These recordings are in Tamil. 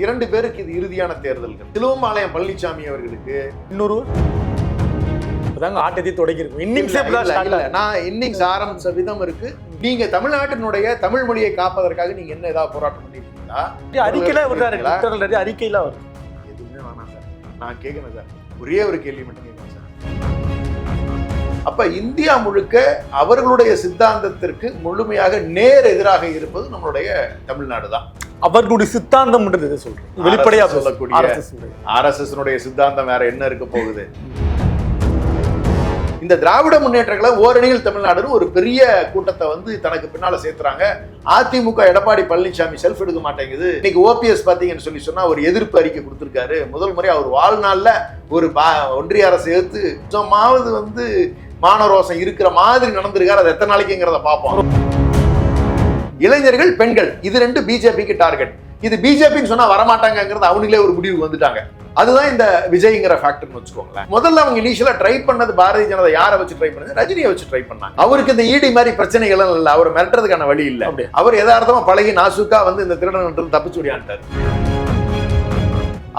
2 பேருக்கு இது இறுதியான தேர்தல்கள். சிலுவம்பாளையம் பழனிசாமி அவர்களுக்கு இன்னொரு ஆட்டத்தை தொடங்கிருக்கும். இன்னிங்ஸ் ஆரம்பிச்ச விதம் இருக்கு. நீங்க தமிழ்நாட்டினுடைய தமிழ் மொழியை காப்பதற்காக நீங்க என்ன ஏதாவது போராட்டம் பண்ணிருக்கீங்களா? அறிக்கையில வரும். எதுவுமே வேணாம் சார். நான் கேட்கணும் சார், ஒரே ஒரு கேள்வி மட்டும் கேட்கணும் சார். அப்ப இந்தியா முழுக்க அவர்களுடைய சித்தாந்தத்திற்கு முழுமையாக நேர் எதிராக இருப்பது நம்மளுடைய தமிழ்நாடு தான். அவர்களுடைய சித்தாந்தம் சொல்றேன், வெளிப்படையா சொல்லக்கூடிய RSS சித்தாந்தம் வேற என்ன இருக்க போகுது? இந்த திராவிட முன்னேற்ற கழகம் ஓரணியில் தமிழ்நாடுன்னு ஒரு பெரிய கூட்டத்தை வந்து தனக்கு பின்னால சேர்த்துறாங்க. அதிமுக எடப்பாடி பழனிசாமி செல்ஃப் எடுக்க மாட்டேங்குது. இன்னைக்கு OPS பாத்தீங்கன்னு சொன்னா ஒரு எதிர்ப்பு அறிக்கை கொடுத்திருக்காரு. முதல் முறை அவர் வாழ்நாள்ல ஒரு ஒன்றிய அரசு எதிர்த்து கொஞ்சமாவது வந்து மானரோசம் இருக்கிற மாதிரி நடந்திருக்காரு. அது எத்தனை நாளைக்குங்கிறத பார்ப்போம். இளைஞர்கள், பெண்கள், இது 2 பிஜேபிக்கு டார்கெட். இது பிஜேபின்னு சொன்னா வரமாட்டாங்கிறது அவங்களே ஒரு முடிவுக்கு வந்துட்டாங்க. அதுதான் இந்த விஜய்ங்கிற ஃபேக்டர்னு வச்சுக்கோங்களேன். முதல்ல அவங்க இனிஷியலா ட்ரை பண்ணது பாரதிய ஜனதா யாரை வச்சு ட்ரை பண்ணது? ரஜினியை வச்சு ட்ரை பண்ணாங்க. அவருக்கு இந்த ஈடி மாதிரி பிரச்சனைகள் இல்ல, அவர் மிரட்டுறதுக்கான வழி இல்ல. அவர் யதார்த்தமா பழகி நாசுக்கா வந்து இந்த திருடன் தப்பிச்சு ஓடியாண்டாரு.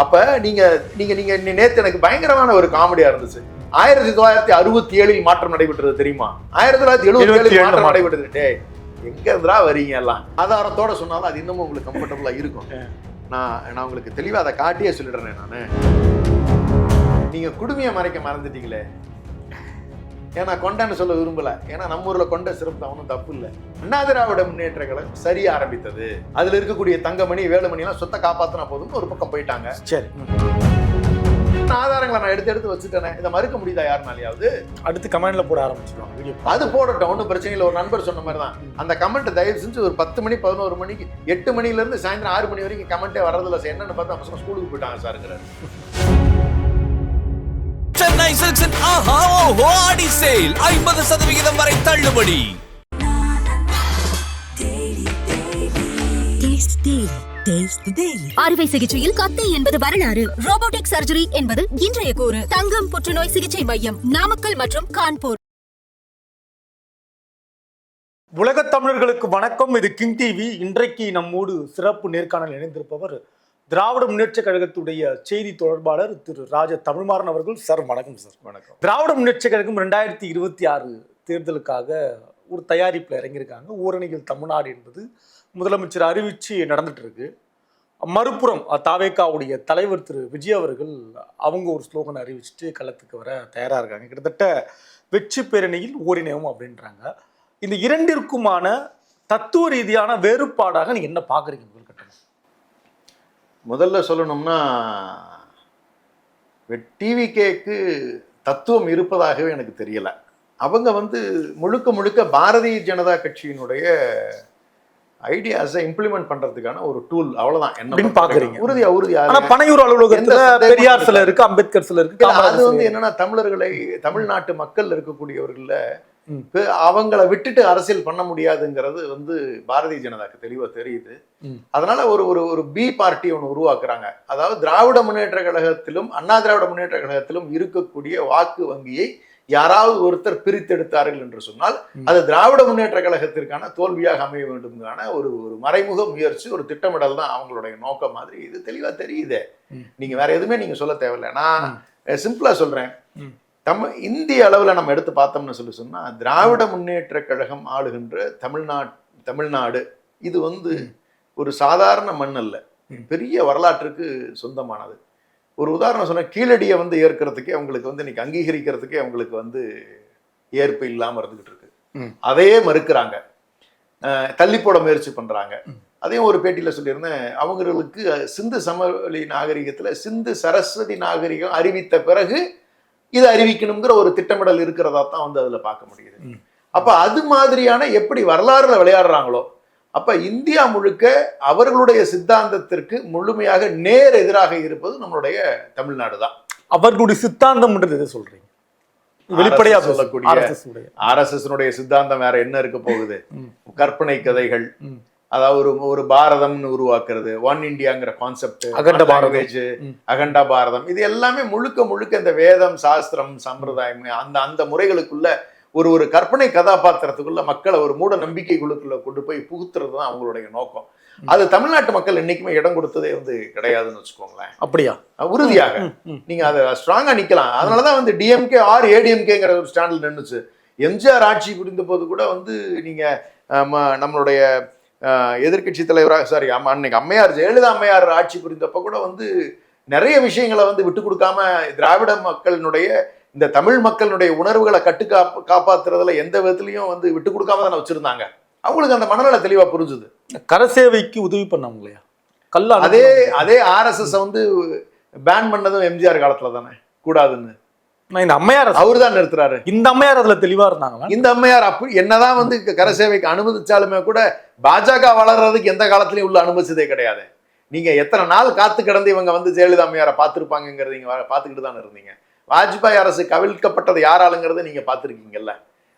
அப்ப நீங்க நீங்க நீங்க நேத்து எனக்கு பயங்கரமான ஒரு காமெடியா இருந்துச்சு. 1967 மாற்றம் நடைபெற்றது தெரியுமா? 1977 மாற்றம் நடைபெற்றது. எங்க இருந்தா வரீங்க எல்லாம் ஆதாரத்தோட சொன்னாலும் அது இன்னமும் உங்களுக்கு கம்ஃபர்டபுளா இருக்கும். நான் உங்களுக்கு தெளிவா அதை காட்டியே சொல்லிடுறேன். நானு நீங்க குடுமையை மறைக்க மறந்துட்டீங்களே. ஏன்னா கொண்டன்னு சொல்ல விரும்பல. ஏன்னா நம்ம ஊர்ல கொண்ட சிறப்பு அவனும் தப்பு இல்லை. அண்ணா திராவிட முன்னேற்ற கழகம் சரி ஆரம்பித்தது. அதுல இருக்கக்கூடிய தங்கமணி, வேலுமணி எல்லாம் சொத்தை காப்பாத்தினா போதும் ஒரு பக்கம் போயிட்டாங்க. சரி, ஆதாரங்களை நான் எடுத்து வச்சுட்டேன். இதை மறுக்க முடியுதா யாருனாலையாவது? அடுத்து கமெண்ட்ல போட ஆரம்பிச்சிருவாங்க வீடியோ. அது போடட்டும், ஒன்றும் பிரச்சனை இல்லை. ஒரு நண்பர் சொன்ன மாதிரி தான் அந்த கமெண்ட் தயவு செஞ்சு ஒரு 10 மணி 11 மணிக்கு 8 மணில இருந்து சாயந்தரம் 6 மணி வரைக்கும் கமெண்டே வரதில்லை. என்னன்னு பார்த்தா பசங்க ஸ்கூலுக்கு போயிட்டாங்க சாருங்கிறாரு. சென்னை சில்க்ஸின் ஆஹா ஓஹோ ஆடி சேல் 50% வரை தள்ளுபடி. அறுவை சிகிச்சையில் கத்தி என்பது வரலாறு, ரோபோட்டிக் சர்ஜரி என்பது இன்றைய கூறு. தங்கம் புற்றுநோய் சிகிச்சை மையம், நாமக்கல் மற்றும் கான்பூர். உலக தமிழர்களுக்கு வணக்கம். இது கிங் டிவி. இன்றைக்கு நம்மோடு சிறப்பு நேர்காணல் இணைந்திருப்பவர் திராவிட முன்னேற்ற கழகத்துடைய செய்தி தொடர்பாளர் திரு ராஜ தமிழ்மாறன் அவர்கள். சார் வணக்கம். சார் வணக்கம். திராவிட முன்னேற்ற கழகம் 2026 தேர்தலுக்காக ஒரு தயாரிப்பில் இறங்கியிருக்காங்க. ஓரணியில் தமிழ்நாடு என்பது முதலமைச்சர் அறிவிச்சு நடந்துட்டு இருக்கு. மறுபுறம் தாவேகாவுடைய தலைவர் திரு விஜய் அவர்கள் அவங்க ஒரு ஸ்லோகனை அறிவிச்சுட்டு களத்துக்கு வர தயாரா இருக்காங்க. கிட்டத்தட்ட வெற்றி பேரணியில் ஓரிணையம் அப்படின்றாங்க. இந்த இரண்டிற்குமான தத்துவ ரீதியான வேறுபாடாக நீங்க என்ன பாக்குறீங்க? முதல்ல சொல்லணும்னா டிவிகேக்கு தத்துவம் இருப்பதாகவே எனக்கு தெரியல. அவங்க வந்து முழுக்க முழுக்க பாரதிய ஜனதா கட்சியினுடைய ஐடியாஸை இம்ப்ளிமெண்ட் பண்றதுக்கான ஒரு டூல், அவ்வளவுதான். என்ன பாக்குறீங்க? உறுதியா பனையூர் அலுவலகத்துல பெரியார் சில இருக்கு, அம்பேத்கர் சில இருக்கு. அது வந்து என்னன்னா தமிழர்களை, தமிழ்நாட்டு மக்கள் இருக்கக்கூடியவர்கள அவங்கள விட்டுட்டு அரசியல் பண்ண முடியாதுங்கிறது வந்து பாரதிய ஜனதாக்கு தெளிவா தெரியுது. அதனால ஒரு பி பார்ட்டி ஒன்று உருவாக்குறாங்க. அதாவது திராவிட முன்னேற்ற கழகத்திலும் அண்ணா திராவிட முன்னேற்ற கழகத்திலும் இருக்கக்கூடிய வாக்கு வங்கியை யாராவது ஒருத்தர் பிரித்தெடுத்தார்கள் என்று சொன்னால் அது திராவிட முன்னேற்ற கழகத்திற்கான தோல்வியாக அமைய வேண்டும்ங்கான ஒரு மறைமுக முயற்சி, ஒரு திட்டமிடல் தான் அவங்களுடைய நோக்கம் மாதிரி இது தெளிவா தெரியுது. நீங்க வேற எதுவுமே நீங்க சொல்ல தேவையில்லை. நான் சிம்பிளா சொல்றேன். இந்திய அளவில் நம்ம எடுத்து பார்த்தோம்னு சொன்னா திராவிட முன்னேற்ற கழகம் ஆளுகின்ற தமிழ்நாடு இது வந்து ஒரு சாதாரண மண் அல்ல, பெரிய வரலாற்றுக்கு சொந்தமானது. ஒரு உதாரணம் சொன்னா, கீழடியை வந்து ஏற்கிறதுக்கே அவங்களுக்கு வந்து இன்னைக்கு அங்கீகரிக்கிறதுக்கே அவங்களுக்கு வந்து ஏற்பு இல்லாம இருந்துகிட்டு இருக்கு. அதையே மறுக்கிறாங்க, தள்ளி போட முயற்சி பண்றாங்க. அதையும் ஒரு பேட்டியில சொல்லியிருந்தேன். அவங்களுக்கு சிந்து சமவெளி நாகரிகத்துல சிந்து சரஸ்வதி நாகரிகம் அறிவித்த பிறகு இதை அறிவிக்கணுங்கிற ஒரு திட்டமிடல் இருக்கிறதா தான் வந்து அதுல பார்க்க முடியுது. அப்ப அது மாதிரியான எப்படி வரலாறுல விளையாடுறாங்களோ, அப்ப இந்தியா முழுக்க அவர்களுடைய சித்தாந்தத்திற்கு முழுமையாக நேர் எதிராக இருப்பது நம்மளுடைய தமிழ்நாடு தான். அவர்களுடைய சித்தாந்தம் சொல்றீங்க, வெளிப்படையா சொல்லக்கூடிய RSS சித்தாந்தம் வேற என்ன இருக்க போகுது? கற்பனை கதைகள், அதாவது ஒரு பாரதம்னு உருவாக்குறது, ஒன் இந்தியாங்கிற கான்செப்ட், அகண்டா பாரதம், இது எல்லாமே முழுக்க முழுக்க இந்த வேதம், சாஸ்திரம், சம்பிரதாயம் அந்த முறைகளுக்குள்ள ஒரு கற்பனை கதாபாத்திரத்துக்குள்ள மக்களை ஒரு மூட நம்பிக்கைகளுக்குள்ள கொண்டு போய் புகுத்துறது தான் அவங்களுடைய நோக்கம். அது தமிழ்நாட்டு மக்கள் என்னைக்குமே இடம் கொடுத்ததே வந்து கிடையாதுன்னு வச்சுக்கோங்களேன். அப்படியா? உறுதியாக நீங்க அதை ஸ்ட்ராங்கா நிக்கலாம். அதனாலதான் வந்து டிஎம்கே ஆர் ஏடிஎம்கேங்கிற ஒரு ஸ்டாண்டில் நின்றுச்சு. எம்ஜிஆர் ஆட்சி புரிந்த போது கூட வந்து நீங்க நம்மளுடைய எதிர்கட்சி தலைவராக அன்னைக்கு அம்மையார் ஜெயலலிதா அம்மையார் ஆட்சி புரிந்தப்ப கூட வந்து நிறைய விஷயங்களை வந்து விட்டு கொடுக்காம திராவிட மக்களினுடைய இந்த தமிழ் மக்களுடைய உணர்வுகளை காப்பாத்துறதுல எந்த விதத்திலையும் வந்து விட்டு கொடுக்காம தானே வச்சிருந்தாங்க. அவங்களுக்கு அந்த மனநல தெளிவா புரிஞ்சுது. கரசேவைக்கு உதவி பண்ணாங்க இல்லையா? அதே ஆர்எஸ்எஸ் வந்து பேன் பண்ணதும் எம்ஜிஆர் காலத்துல தானே கூடாதுன்னு. இந்த அம்மையார் அவரு தான் நிறுத்துறாரு. இந்த அம்மையார் அதுல தெளிவா இருந்தாங்க. இந்த அம்மையார் அப்படி என்னதான் வந்து கரசேவைக்கு அனுமதிச்சாலுமே கூட பாஜக வளர்றதுக்கு எந்த காலத்திலயும் உள்ள அனுமதிச்சதே கிடையாது. நீங்க எத்தனை நாள் காத்து கிடந்து இவங்க வந்து ஜெயலலிதா அம்மையாரை பார்த்துருப்பாங்கிறது நீங்க பார்த்துக்கிட்டு தானே இருந்தீங்க. வாஜ்பாய் அரசு கவிழ்க்கப்பட்டது யாராலுங்கிறத நீங்க பார்த்துருக்கீங்கல்ல.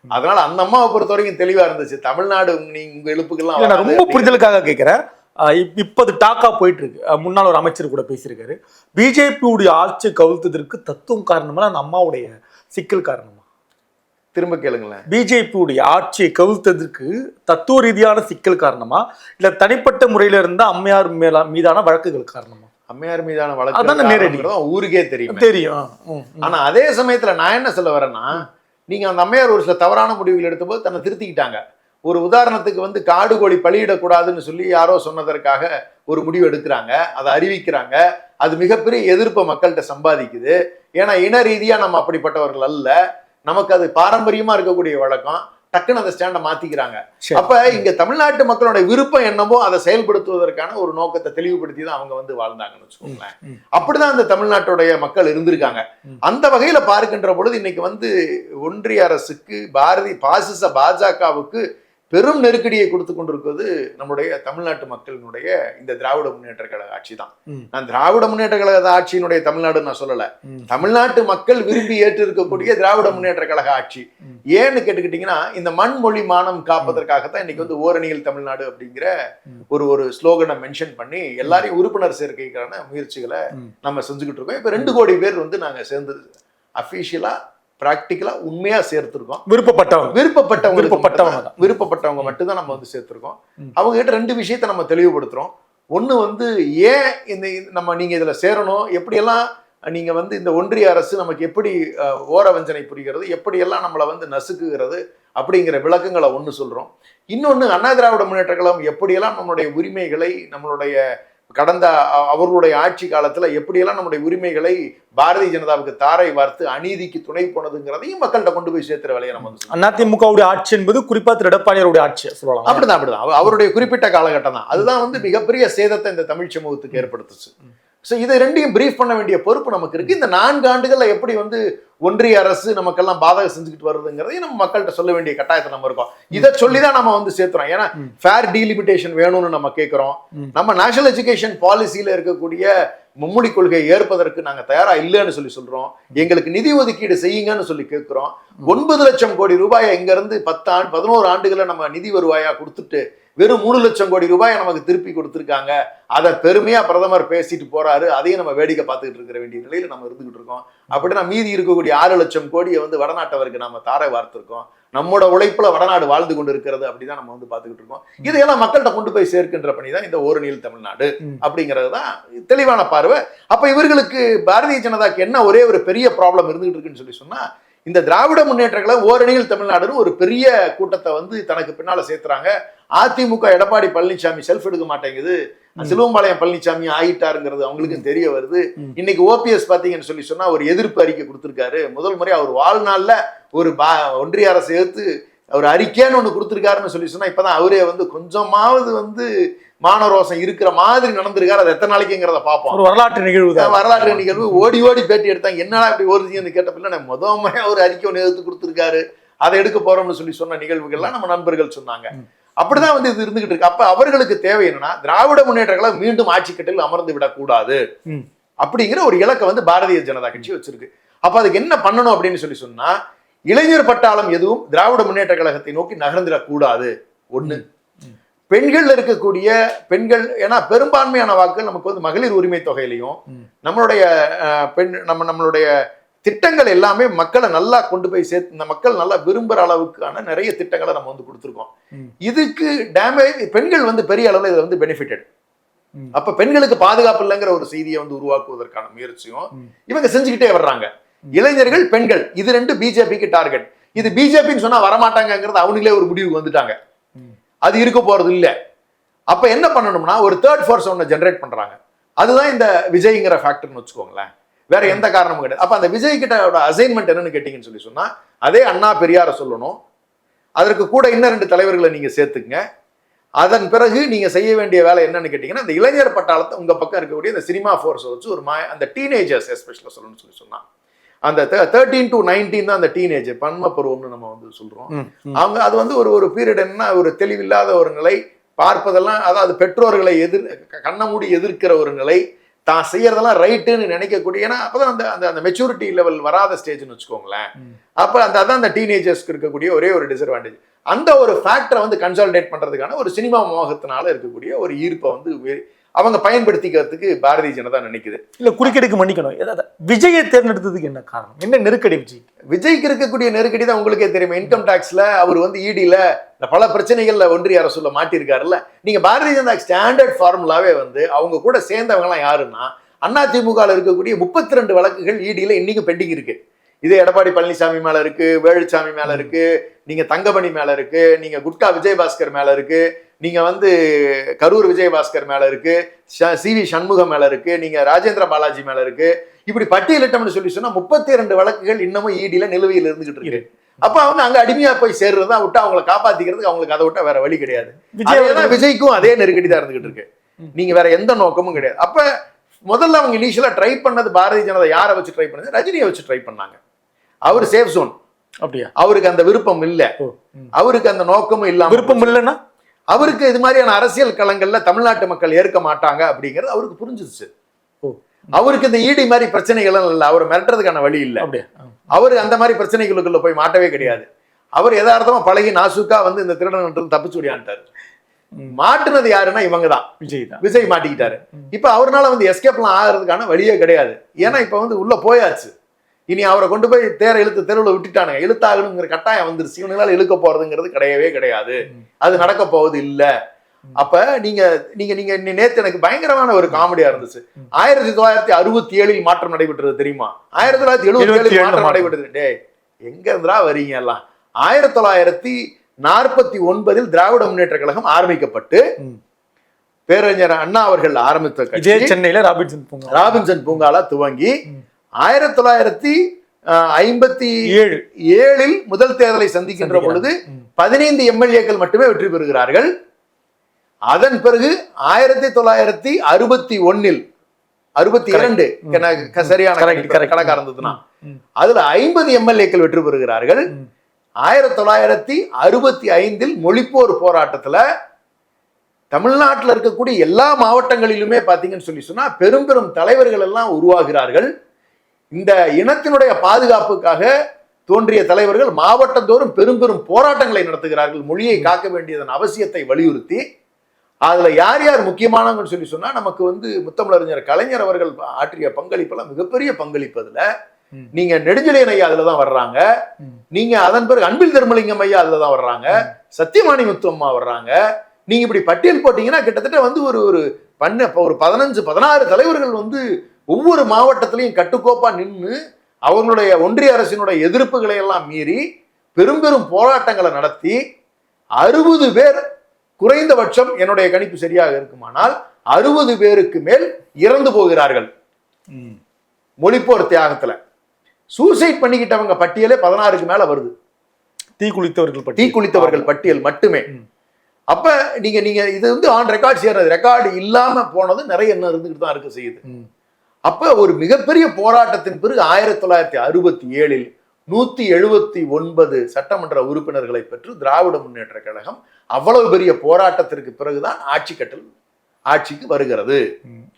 அதனால அந்த அம்மாவை பொறுத்த வரைக்கும் தெளிவா இருந்துச்சு. தமிழ்நாடு உங்க எழுப்புக்கெல்லாம் ரொம்ப புரிதலுக்காக கேட்கிறேன். இப்போது டாக்கா போயிட்டு இருக்கு. முன்னாள் ஒரு அமைச்சர் கூட பேசியிருக்காரு. பிஜேபியுடைய ஆட்சி கவிழ்த்ததற்கு தத்துவம் காரணமா அந்த அம்மாவுடைய சிக்கல் காரணமா? திரும்ப கேளுங்களேன். பிஜேபியுடைய ஆட்சியை கவிழ்த்ததற்கு தத்துவ ரீதியான சிக்கல் காரணமா இல்ல தனிப்பட்ட முறையில இருந்த அம்மையார் மீதான வழக்குகள் காரணமா? அம்மையார் மீதான வழக்கு ஊருக்கே தெரியும். ஆனா அதே சமயத்துல நான் என்ன சொல்ல வரேன்னா, நீங்க அந்த அம்மையார் ஒரு சில தவறான முடிவுகள் எடுத்தபோது தன்னை திருத்திக்கிட்டாங்க. ஒரு உதாரணத்துக்கு வந்து காடு கோழி பலியிடக்கூடாதுன்னு சொல்லி யாரோ சொன்னதற்காக ஒரு முடிவு எடுக்கிறாங்க, அதை அறிவிக்கிறாங்க. அது மிகப்பெரிய எதிர்ப்பை மக்கள்கிட்ட சம்பாதிக்குது. ஏன்னா இன ரீதியா நம்ம அப்படிப்பட்டவர்கள் அல்ல, நமக்கு அது பாரம்பரியமா இருக்கக்கூடிய வழக்கம். டக்குன்னு அந்த ஸ்டாண்டை மாத்திக்கிறாங்க. அப்ப இங்க தமிழ்நாட்டு மக்களோட விருப்பம் என்னமோ அதை செயல்படுத்துவதற்கான ஒரு நோக்கத்தை தெளிவுபடுத்தி தான் அவங்க வந்து வாழ்ந்தாங்கன்னு வச்சுக்கோங்களேன். அப்படிதான் அந்த தமிழ்நாட்டுடைய மக்கள் இருந்திருக்காங்க. அந்த வகையில பார்க்கின்ற பொழுது இன்னைக்கு வந்து ஒன்றிய அரசுக்கு பாசிச பாஜகவுக்கு பெரும் நெருக்கடியை கொடுத்து கொண்டிருப்பது நம்முடைய தமிழ்நாட்டு மக்களினுடைய இந்த திராவிட முன்னேற்ற கழக ஆட்சி தான். நான் திராவிட முன்னேற்ற கழக ஆட்சியினுடைய தமிழ்நாடு நான் சொல்லல, தமிழ்நாட்டு மக்கள் விரும்பி ஏற்று இருக்கக்கூடிய திராவிட முன்னேற்ற கழக ஆட்சி. ஏன்னு கேட்டுக்கிட்டீங்கன்னா, இந்த மண்மொழி மானம் காப்பதற்காகத்தான் இன்னைக்கு வந்து ஓரணியில் தமிழ்நாடு அப்படிங்கிற ஒரு ஸ்லோகனை மென்ஷன் பண்ணி எல்லாரையும் உறுப்பினர் சேர்க்கைக்கான முயற்சிகளை நம்ம செஞ்சுக்கிட்டு இருக்கோம். இப்ப 2 கோடி பேர் வந்து நாங்க சேர்ந்து அபிஷியலா பிராக்டிக்கலா உண்மையா சேர்த்திருக்கோம். விருப்பப்பட்டவங்க மட்டும்தான் நம்ம வந்து சேர்த்திருக்கோம். அவங்க கிட்ட 2 விஷயத்தை நம்ம தெளிவுபடுத்துறோம். ஒண்ணு வந்து ஏன் நீங்க இதுல சேரணும், எப்படியெல்லாம் நீங்க வந்து இந்த ஒன்றிய அரசு நமக்கு எப்படி ஓரவஞ்சனை புரிகிறது, எப்படியெல்லாம் நம்மளை வந்து நசுக்குகிறது அப்படிங்கிற விளக்கங்களை ஒண்ணு சொல்றோம். இன்னொன்னு அண்ணா திராவிட முன்னேற்ற கழகம் எப்படியெல்லாம் நம்மளுடைய உரிமைகளை, நம்மளுடைய கடந்த அவர்களுடைய ஆட்சி காலத்துல எப்படியெல்லாம் நம்முடைய உரிமைகளை பாரதிய ஜனதாவுக்கு தாரை வார்த்து அநீதிக்கு துணை போனதுங்கிறதையும் மக்கள்கிட்ட கொண்டு போய் சேர்த்துற வேலையை நம்ம அதிமுகவுடைய ஆட்சி என்பது குறிப்பா திரு எடப்பாடியாருடைய ஆட்சி சொல்லலாம். அப்படிதான் அவருடைய குறிப்பிட்ட காலகட்டம் தான். அதுதான் வந்து மிகப்பெரிய சேதத்தை இந்த தமிழ் சமூகத்துக்கு ஏற்படுத்துச்சு. ஸோ இதை 2ஐயும் பிரீஃப் பண்ண வேண்டிய பொறுப்பு நமக்கு இருக்கு. இந்த 4 ஆண்டுகள்ல எப்படி வந்து ஒன்றிய அரசு நமக்கெல்லாம் பாதகம் செஞ்சுக்கிட்டு வருதுங்கிறதையும் நம்ம மக்கள்கிட்ட சொல்ல வேண்டிய கட்டாயத்தை நம்ம இருக்கோம். இதை சொல்லிதான் நம்ம வந்து சேர்த்துறோம். ஏன்னா ஃபேர் டீலிமிட்டேஷன் வேணும்னு நம்ம கேட்கிறோம். நம்ம நேஷனல் எஜுகேஷன் பாலிசியில இருக்கக்கூடிய மும்மொழி கொள்கையை ஏற்பதற்கு நாங்க தயாரா இல்லைன்னு சொல்றோம். எங்களுக்கு நிதி ஒதுக்கீடு செய்யுங்கன்னு சொல்லி கேட்கிறோம். 9 லட்சம் கோடி ரூபாயை இங்க இருந்து 11 ஆண்டுகளை நம்ம நிதி வருவாயா கொடுத்துட்டு வெறும் 3 லட்சம் கோடி ரூபாயை நமக்கு திருப்பி கொடுத்துருக்காங்க. அதை பெருமையா பிரதமர் பேசிட்டு போறாரு. அதையும் நம்ம வேடிக்கை பார்த்துக்கிட்டு இருக்கிற வேண்டிய நிலையில நம்ம இருந்துகிட்டு இருக்கோம். அப்படின்னா மீதி இருக்கக்கூடிய 6 லட்சம் கோடியை வந்து வடநாட்டவருக்கு நம்ம தாரை வார்த்திருக்கோம். நம்மோட உழைப்புல வடநாடு வாழ்ந்து கொண்டு இருக்கிறது அப்படிதான் நம்ம வந்து பார்த்துக்கிட்டு இருக்கோம். இதையெல்லாம் மக்கள்கிட்ட கொண்டு போய் சேர்க்கின்ற பணி தான் இந்த ஓரணியில் தமிழ்நாடு அப்படிங்கிறது தான் தெளிவான பார்வை. அப்ப இவர்களுக்கு பாரதிய ஜனதாக்கு என்ன ஒரே ஒரு பெரிய ப்ராப்ளம் இருந்துகிட்டு இருக்குன்னு சொன்னா, இந்த திராவிட முன்னேற்ற கழகம் ஓரணியில் தமிழ்நாடுன்னு ஒரு பெரிய கூட்டத்தை வந்து தனக்கு பின்னால சேர்த்துறாங்க. அதிமுக எடப்பாடி பழனிசாமி செல்ஃப் எடுக்க மாட்டேங்குது, சிலுவம்பாளையம் பழனிசாமி ஆயிட்டாருங்கிறது அவங்களுக்கும் தெரிய வருது. இன்னைக்கு ஓபிஎஸ் பாத்தீங்கன்னு சொன்னா ஒரு எதிர்ப்பு அறிக்கை கொடுத்திருக்காரு. முதல் முறை அவர் வாழ்நாள்ல ஒரு ஒன்றிய அரசு எடுத்து அவர் அறிக்கைன்னு ஒண்ணு கொடுத்திருக்காருன்னு சொன்னா இப்பதான் அவரே வந்து கொஞ்சமாவது வந்து மானரோசம் இருக்கிற மாதிரி நடந்திருக்காரு. அது எத்தனை நாளைக்குங்கிறத பார்ப்போம். ஒரு வரலாற்று நிகழ்வு ஓடி பேட்டி எடுத்தாங்க. என்னடா இப்படி ஓடுதுன்னு கேட்ட பிள்ளை முதல்மையா ஒரு அறிக்கை ஒன்று எடுத்து கொடுத்திருக்காரு, அதை எடுக்க போறோம்னு சொன்ன நிகழ்வுகள்லாம் நம்ம நண்பர்கள் சொன்னாங்க. அப்படிதான் வந்து இது இருந்துகிட்டு இருக்கு. அப்ப அவர்களுக்கு தேவை என்னன்னா, திராவிட முன்னேற்ற கழகம் மீண்டும் ஆட்சி கட்டில் அமர்ந்து விடக்கூடாது அப்படிங்கிற ஒரு இலக்கை வந்து பாரதிய ஜனதா கட்சி வச்சிருக்கு. அப்ப அதுக்கு என்ன பண்ணணும் அப்படின்னு சொன்னா, இளைஞர் பட்டாளம் எதுவும் திராவிட முன்னேற்ற கழகத்தை நோக்கி நகர்ந்துடக்கூடாது. ஒண்ணு, பெண்கள் இருக்கக்கூடிய பெண்கள், ஏன்னா பெரும்பான்மையான வாக்குகள் நமக்கு வந்து மகளிர் உரிமை தொகையிலையும் நம்மளுடைய நம்மளுடைய திட்டங்கள் எல்லாமே மக்களை நல்லா கொண்டு போய் சேர்த்து இந்த மக்கள் நல்லா விரும்புற அளவுக்கான நிறைய திட்டங்களை நம்ம வந்து கொடுத்துருக்கோம். இதுக்கு டேமேஜ் பெண்கள் வந்து பெரிய அளவில் இதுல வந்து பெனிஃபிட்டட். அப்ப பெண்களுக்கு பாதுகாப்பு இல்லைங்கிற ஒரு செய்தியை வந்து உருவாக்குவதற்கான முயற்சியும் இவங்க செஞ்சுக்கிட்டே வர்றாங்க. இளைஞர்கள், பெண்கள், இது ரெண்டு பிஜேபிக்கு டார்கெட். இது பிஜேபின்னு சொன்னா வரமாட்டாங்கிறது அவங்களே ஒரு முடிவுக்கு வந்துட்டாங்க. அது இருக்க போறது இல்ல. அப்ப என்ன பண்ணணும்னா ஒரு தேர்ட் ஃபோர்ஸ் ஒன்னு ஜெனரேட் பண்றாங்க. அதுதான் இந்த விஜய்ங்கிற ஃபேக்டர்னு வச்சுக்கோங்களேன். வேற எந்த காரணமும் கிடையாது. அப்ப அந்த விஜய் கிட்ட அசைன்மெண்ட் என்னன்னு கேட்டீங்கன்னு சொன்னா அதே அண்ணா பெரியார சொல்லணும். அதற்கு கூட இன்னும் 2 தலைவர்களை நீங்க சேர்த்துங்க. அதன் பிறகு நீங்க செய்ய வேண்டிய வேலை என்னன்னு கேட்டீங்கன்னா இந்த இளைஞர் பட்டாளத்தை உங்க பக்கம் இருக்கக்கூடிய இந்த சினிமா ஃபோர்ஸ் வச்சு ஒரு அந்த டீனேஜர்ஸ் எஸ்பெஷலா சொல்லணும்னு சொன்னா அந்த 13 to 19 தான் அந்த டீனேஜர் பன்ம பருவம்னு நம்ம வந்து சொல்றோம். அவங்க அது வந்து ஒரு பீரியட் என்ன ஒரு தெளிவில்லாத ஒரு நிலை, பார்ப்பதெல்லாம் அதாவது பெற்றோர்களை கண்ண மூடி எதிர்க்கிற ஒரு நிலை, தான் செய்யறதெல்லாம் ரைட்டுன்னு நினைக்கக்கூடிய, ஏன்னா அப்பதான் அந்த மெச்சூரிட்டி லெவல் வராத ஸ்டேஜ்னு வச்சுக்கோங்களேன். அப்ப அதான் அந்த டீனேஜர்ஸ்க்கு இருக்கக்கூடிய ஒரே ஒரு டிஸ்அட்வான்டேஜ். அந்த ஒரு ஃபேக்டரை வந்து கன்சாலிடேட் பண்றதுக்கான ஒரு சினிமா மோகத்தினால இருக்கக்கூடிய ஒரு ஈர்ப்பை வந்து அவங்க பயன்படுத்திக்கிறதுக்கு பாரதிய ஜனதா நினைக்குது. இல்ல குறுக்கெடுக்கு மன்னிக்கணும், விஜயை தேர்ந்தெடுத்ததுக்கு என்ன காரணம், என்ன நெருக்கடி விஜய்க்கு இருக்கக்கூடிய நெருக்கடி தான் உங்களுக்கே தெரியும். இன்கம் டாக்ஸ்ல அவர் வந்து இடியில பல பிரச்சனைகள்ல ஒன்றிய அரசுல மாட்டிருக்காருல்ல. நீங்க பாரதிய ஜனதா ஸ்டாண்டர்ட் ஃபார்முலாவே வந்து அவங்க கூட சேர்ந்தவங்க எல்லாம் யாருன்னா அதிமுக இருக்கக்கூடிய 32 வழக்குகள் இடியில இன்னைக்கு பெண்டிங் இருக்கு. இது எடப்பாடி பழனிசாமி மேல இருக்கு, வேலுச்சாமி மேல இருக்கு, நீங்க தங்கமணி மேல இருக்கு, நீங்க குட்கா விஜயபாஸ்கர் மேல இருக்கு, நீங்க வந்து கரூர் விஜயபாஸ்கர் மேல இருக்கு, சிவி சண்முகம் மேல இருக்கு, நீங்க ராஜேந்திர பாலாஜி மேல இருக்கு. இப்படி பட்டியலிட்டம்னு சொல்லி சொன்னா 32 வழக்குகள் இன்னமும் ஈடியில நிலுவையில் இருந்துகிட்டு இருக்கு. அப்ப அவங்க அங்க அடிமையா போய் சேர்றதா விட்டு அவங்களை காப்பாத்திக்கிறதுக்கு அவங்களுக்கு அதை விட்டா வேற வழி கிடையாது. விஜய்க்கும் அதே நெருக்கடி தான் இருந்துகிட்டு இருக்கு. நீங்க வேற எந்த நோக்கமும் கிடையாது. அப்ப முதல்ல அவங்க இனிஷியலா ட்ரை பண்ணது பாரதிய ஜனதா யாரை வச்சு ட்ரை பண்ணது, ரஜினியை வச்சு ட்ரை பண்ணாங்க. அவர் சேஃப் ஜோன். அப்படியா? அவருக்கு அந்த விருப்பம் இல்ல, அவருக்கு அந்த நோக்கமும் இல்லாம. விருப்பம் இல்லைன்னா அவருக்கு இது மாதிரியான அரசியல் களங்கள்ல தமிழ்நாட்டு மக்கள் ஏற்க மாட்டாங்க அப்படிங்கிறது அவருக்கு புரிஞ்சிருச்சு. அவருக்கு இந்த ஈடி மாதிரி பிரச்சனைகள் இல்ல, அவர் மிரட்டுறதுக்கான வழி இல்ல. அவரு அந்த மாதிரி பிரச்சனைகளுக்குள்ள போய் மாட்டவே கிடையாது. அவர் யதார்த்தமா பழகி நாசுக்கா வந்து இந்த திருடன் தப்பிச்சு ஓடியான்ட்டாரு. மாட்டுனது யாருன்னா இவங்க தான், விஜய் தான். விஜய் மாட்டிக்கிட்டாரு. இப்ப அவரால் வந்து எஸ்கேப்லாம் ஆகிறதுக்கான வழியே கிடையாது. ஏன்னா இப்ப வந்து உள்ள போயாச்சு. இனி அவரை கொண்டு போய் தெருவில் விட்டுட்டானுங்க. இழுத்தாகணுங்கிற கட்டாயம் வந்துருச்சு. இவங்களால இழுக்க போறதுங்கிறது கிடையவே கிடையாது. அது நடக்க போவது இல்ல. அப்ப நீங்க நீங்க நீங்க நேத்து எனக்கு பயங்கரமான ஒரு காமெடியா இருந்துச்சு. 1967 மாற்றம் நடைபெற்றது தெரியுமா? 1977 மாற்றம் நடைபெற்றது. டே எங்க இருந்தா வரீங்க எல்லாம்? 1949 திராவிட முன்னேற்ற கழகம் ஆரம்பிக்கப்பட்டு பேரறிஞர் அண்ணா அவர்கள் ஆரம்பித்த கட்சி சென்னையில ராபின்சன் பூங்கால துவங்கி 1957 முதல் தேர்தலை சந்திக்கின்ற பொழுது 15 எம்எல்ஏக்கள் மட்டுமே வெற்றி பெறுகிறார்கள். அதன் பிறகு 1961 62 சரியான கணக்கா இருந்ததுன்னா அதுல 50 எம்எல்ஏக்கள் வெற்றி பெறுகிறார்கள். 1965 மொழிப்போர் போராட்டத்துல தமிழ்நாட்டில் இருக்கக்கூடிய எல்லா மாவட்டங்களிலுமே பாத்தீங்கன்னு சொல்லி சொன்னா பெரும் பெரும் தலைவர்கள் எல்லாம் உருவாகிறார்கள். இந்த இனத்தினுடைய பாதுகாப்புக்காக தோன்றிய தலைவர்கள் மாவட்டந்தோறும் பெரும் பெரும் போராட்டங்களை நடத்துகிறார்கள். மொழியை காக்க வேண்டியதன் அவசியத்தை வலியுறுத்தி. அதுல யார் யார் முக்கியமானவங்கன்னு சொல்லி சொன்னா நமக்கு வந்து முத்தமிழறிஞர் கலைஞர் அவர்கள் ஆற்றிய பங்களிப்பெல்லாம் மிகப்பெரிய பங்களிப்பு. அதுல நீங்க நெடுஞ்செழியன் ஐயா அதுலதான் வர்றாங்க. நீங்க அதன் பிறகு அன்பில் தர்மலிங்கம் ஐயா அதுலதான் வர்றாங்க. சத்தியமாணி முத்து அம்மா வர்றாங்க. நீங்க இப்படி பட்டியல் போட்டீங்கன்னா கிட்டத்தட்ட வந்து ஒரு 15-16 தலைவர்கள் வந்து ஒவ்வொரு மாவட்டத்திலையும் கட்டுக்கோப்பா நின்று அவங்களுடைய ஒன்றிய அரசினுடைய எதிர்ப்புகளை எல்லாம் மீறி பெரும் பெரும் போராட்டங்களை நடத்தி 60 பேர் குறைந்தபட்சம் என்னுடைய கணிப்பு சரியாக இருக்குமானால் 60 பேருக்கு மேல் இறந்து போகிறார்கள் மொழிப்போர் தியாகத்துல. சூசைட் பண்ணிக்கிட்டவங்க பட்டியலே 16க்கு மேல வருது. தீக்குளித்தவர்கள் பட்டியல் மட்டுமே. அப்ப நீங்க இது வந்து ஆன் ரெக்கார்ட் செய்யறது, ரெக்கார்டு இல்லாம போனது நிறைய என்ன இருந்துகிட்டு தான் இருக்க செய்யுது. அப்ப ஒரு மிகப்பெரிய போராட்டத்தின் பிறகு 1967 179 சட்டமன்ற உறுப்பினர்களை பெற்று திராவிட முன்னேற்ற கழகம் அவ்வளவு பெரிய போராட்டத்திற்கு பிறகுதான் ஆட்சிக்கு வருகிறது.